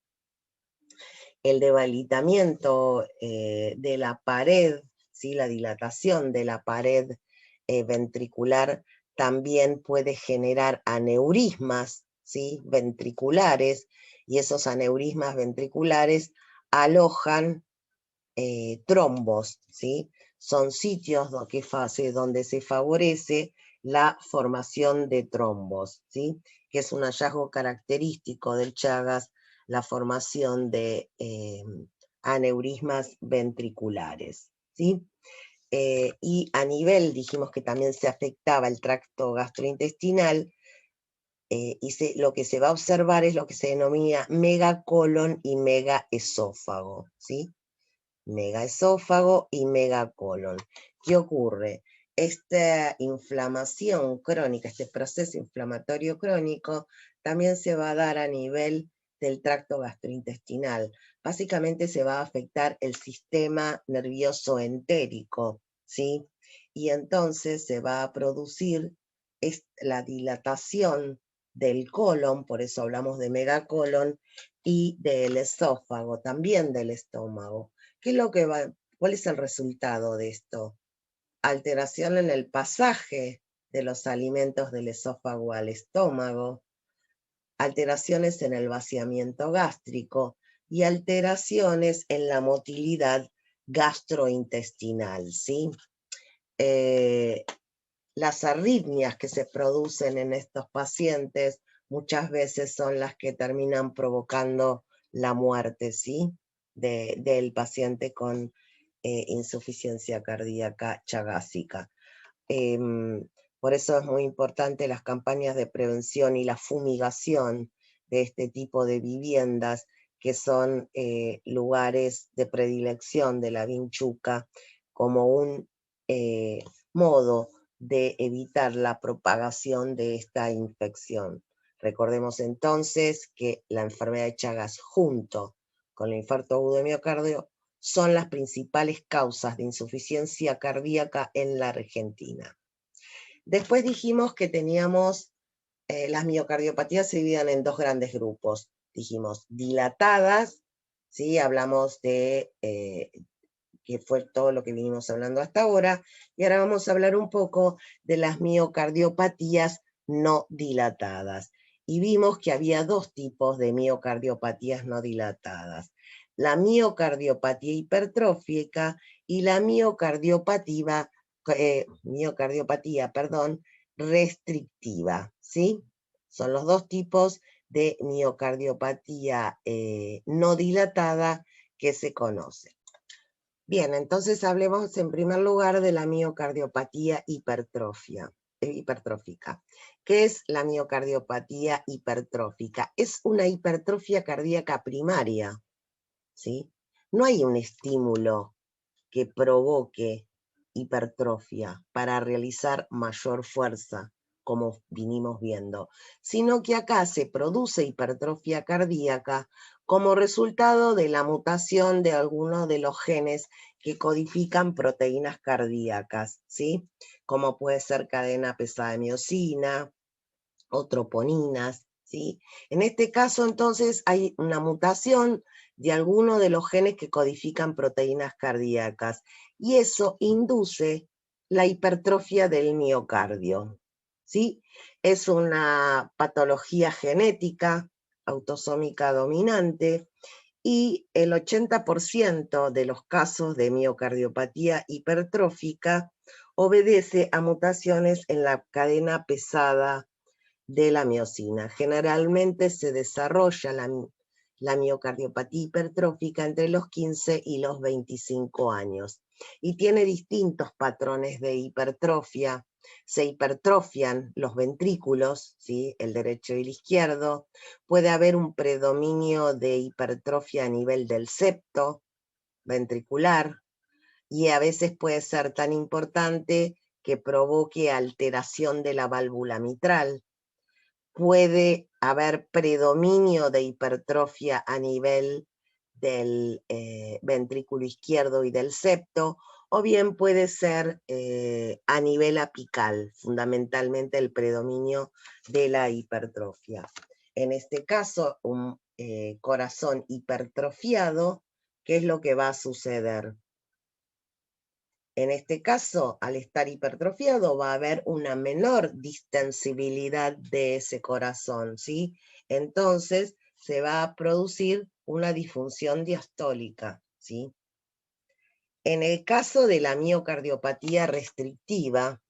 El debilitamiento de la pared, ¿sí? La dilatación de la pared ventricular también puede generar aneurismas, ¿sí? Ventriculares, y esos aneurismas ventriculares alojan trombos, ¿sí? Son sitios donde se favorece la formación de trombos, ¿sí? Que es un hallazgo característico del Chagas, la formación de aneurismas ventriculares, ¿sí? Y a nivel, dijimos que también se afectaba el tracto gastrointestinal, lo que se va a observar es lo que se denomina megacolon y megaesófago, ¿sí? Megaesófago y megacolon. ¿Qué ocurre? Esta inflamación crónica, este proceso inflamatorio crónico, también se va a dar a nivel del tracto gastrointestinal. Básicamente se va a afectar el sistema nervioso entérico, ¿sí? Y entonces se va a producir la dilatación del colon, por eso hablamos de megacolon, y del esófago, también del estómago. ¿Qué es lo que ¿Cuál es el resultado de esto? Alteración en el pasaje de los alimentos del esófago al estómago, alteraciones en el vaciamiento gástrico y alteraciones en la motilidad gastrointestinal, ¿sí? Las arritmias que se producen en estos pacientes muchas veces son las que terminan provocando la muerte, ¿sí? Del paciente con insuficiencia cardíaca chagásica. Por eso es muy importante las campañas de prevención y la fumigación de este tipo de viviendas que son lugares de predilección de la vinchuca como un modo de evitar la propagación de esta infección. Recordemos entonces que la enfermedad de Chagas junto con el infarto agudo de miocardio son las principales causas de insuficiencia cardíaca en la Argentina. Después dijimos que teníamos las miocardiopatías se dividen en dos grandes grupos. Dijimos dilatadas, ¿sí? Hablamos de que fue todo lo que vinimos hablando hasta ahora, y ahora vamos a hablar un poco de las miocardiopatías no dilatadas. Y vimos que había dos tipos de miocardiopatías no dilatadas: la miocardiopatía hipertrófica y la miocardiopatia, restrictiva, ¿sí? Son los dos tipos de miocardiopatía no dilatada que se conocen. Bien, entonces hablemos en primer lugar de la miocardiopatía hipertrófica. ¿Qué es la miocardiopatía hipertrófica? Es una hipertrofia cardíaca primaria, ¿sí? No hay un estímulo que provoque hipertrofia para realizar mayor fuerza, como vinimos viendo, sino que acá se produce hipertrofia cardíaca como resultado de la mutación de algunos de los genes que codifican proteínas cardíacas, ¿sí? Como puede ser cadena pesada de miosina o troponinas, ¿sí? En este caso, entonces, hay una mutación de alguno de los genes que codifican proteínas cardíacas, y eso induce la hipertrofia del miocardio, ¿sí? Es una patología genética autosómica dominante, y el 80% de los casos de miocardiopatía hipertrófica obedece a mutaciones en la cadena pesada de la miosina. Generalmente se desarrolla la miocardiopatía hipertrófica entre los 15 y los 25 años y tiene distintos patrones de hipertrofia. Se hipertrofian los ventrículos, ¿sí? El derecho y el izquierdo. Puede haber un predominio de hipertrofia a nivel del septo ventricular, y a veces puede ser tan importante que provoque alteración de la válvula mitral. Puede haber predominio de hipertrofia a nivel del ventrículo izquierdo y del septo, o bien puede ser a nivel apical, fundamentalmente el predominio de la hipertrofia. En este caso, un corazón hipertrofiado, ¿qué es lo que va a suceder? En este caso, al estar hipertrofiado, va a haber una menor distensibilidad de ese corazón, ¿sí? Entonces, se va a producir una disfunción diastólica, ¿sí? En el caso de la miocardiopatía restrictiva,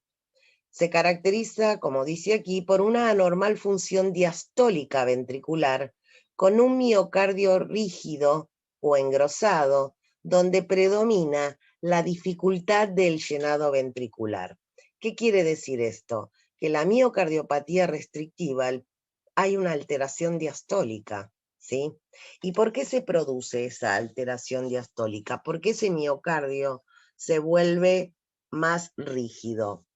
se caracteriza, como dice aquí, por una anormal función diastólica ventricular, con un miocardio rígido o engrosado, donde predomina la dificultad del llenado ventricular. ¿Qué quiere decir esto? Que la miocardiopatía restrictiva hay una alteración diastólica, ¿sí? ¿Y por qué se produce esa alteración diastólica? Porque ese miocardio se vuelve más rígido.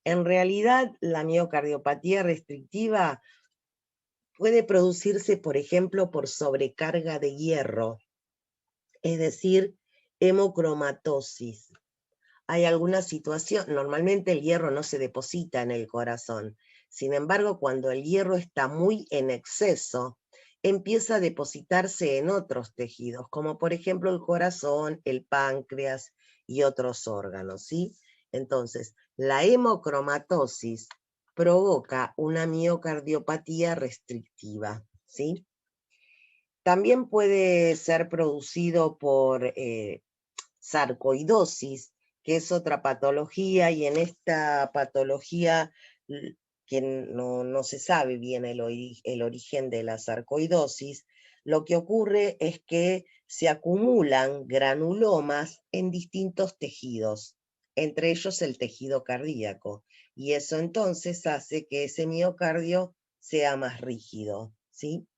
En realidad, la miocardiopatía restrictiva puede producirse, por ejemplo, por sobrecarga de hierro, es decir, hemocromatosis. Hay alguna situación, normalmente el hierro no se deposita en el corazón. Sin embargo, cuando el hierro está muy en exceso, empieza a depositarse en otros tejidos, como por ejemplo el corazón, el páncreas y otros órganos, ¿sí? Entonces, la hemocromatosis provoca una miocardiopatía restrictiva, ¿sí? También puede ser producido por sarcoidosis, que es otra patología, y en esta patología que no se sabe bien el origen de la sarcoidosis, lo que ocurre es que se acumulan granulomas en distintos tejidos, entre ellos el tejido cardíaco, y eso entonces hace que ese miocardio sea más rígido, ¿sí?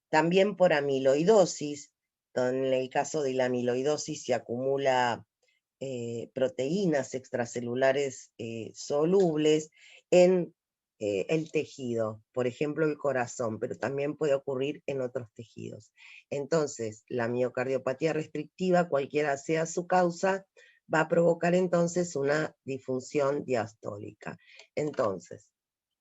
También por amiloidosis, en el caso de la amiloidosis se acumula proteínas extracelulares solubles en el tejido, por ejemplo el corazón, pero también puede ocurrir en otros tejidos. Entonces, la miocardiopatía restrictiva, cualquiera sea su causa, va a provocar entonces una disfunción diastólica. Entonces,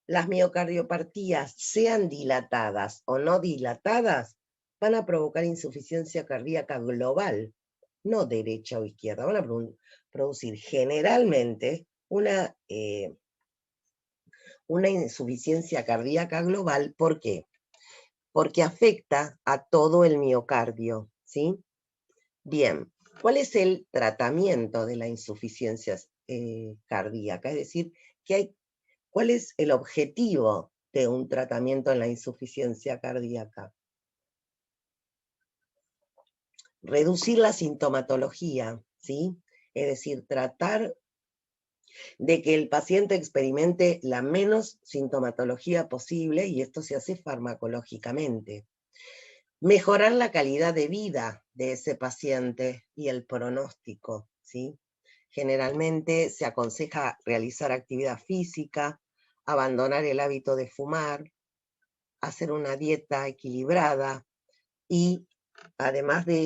las miocardiopatías, sean dilatadas o no dilatadas, van a provocar insuficiencia cardíaca global, no derecha o izquierda, van a producir generalmente una insuficiencia cardíaca global. ¿Por qué? Porque afecta a todo el miocardio, ¿sí? Bien, ¿cuál es el tratamiento de la insuficiencia cardíaca? Es decir, ¿cuál es el objetivo de un tratamiento en la insuficiencia cardíaca? Reducir la sintomatología, ¿sí? Es decir, tratar de que el paciente experimente la menos sintomatología posible, y esto se hace farmacológicamente. Mejorar la calidad de vida de ese paciente y el pronóstico, ¿sí? Generalmente se aconseja realizar actividad física, abandonar el hábito de fumar, hacer una dieta equilibrada y además de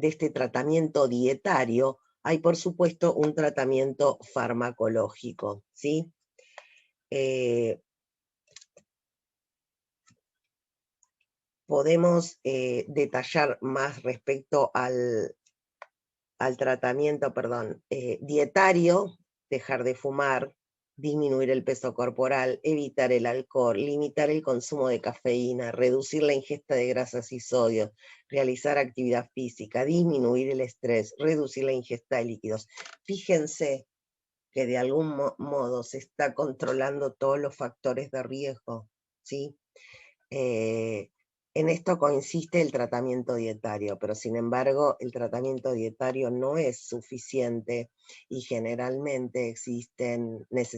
este tratamiento dietario, hay por supuesto un tratamiento farmacológico, ¿sí? Podemos detallar más respecto al tratamiento, dietario: dejar de fumar, disminuir el peso corporal, evitar el alcohol, limitar el consumo de cafeína, reducir la ingesta de grasas y sodio, realizar actividad física, disminuir el estrés, reducir la ingesta de líquidos. Fíjense que de algún modo se está controlando todos los factores de riesgo, ¿sí? En esto consiste el tratamiento dietario, pero sin embargo el tratamiento dietario no es suficiente y generalmente existen necesidades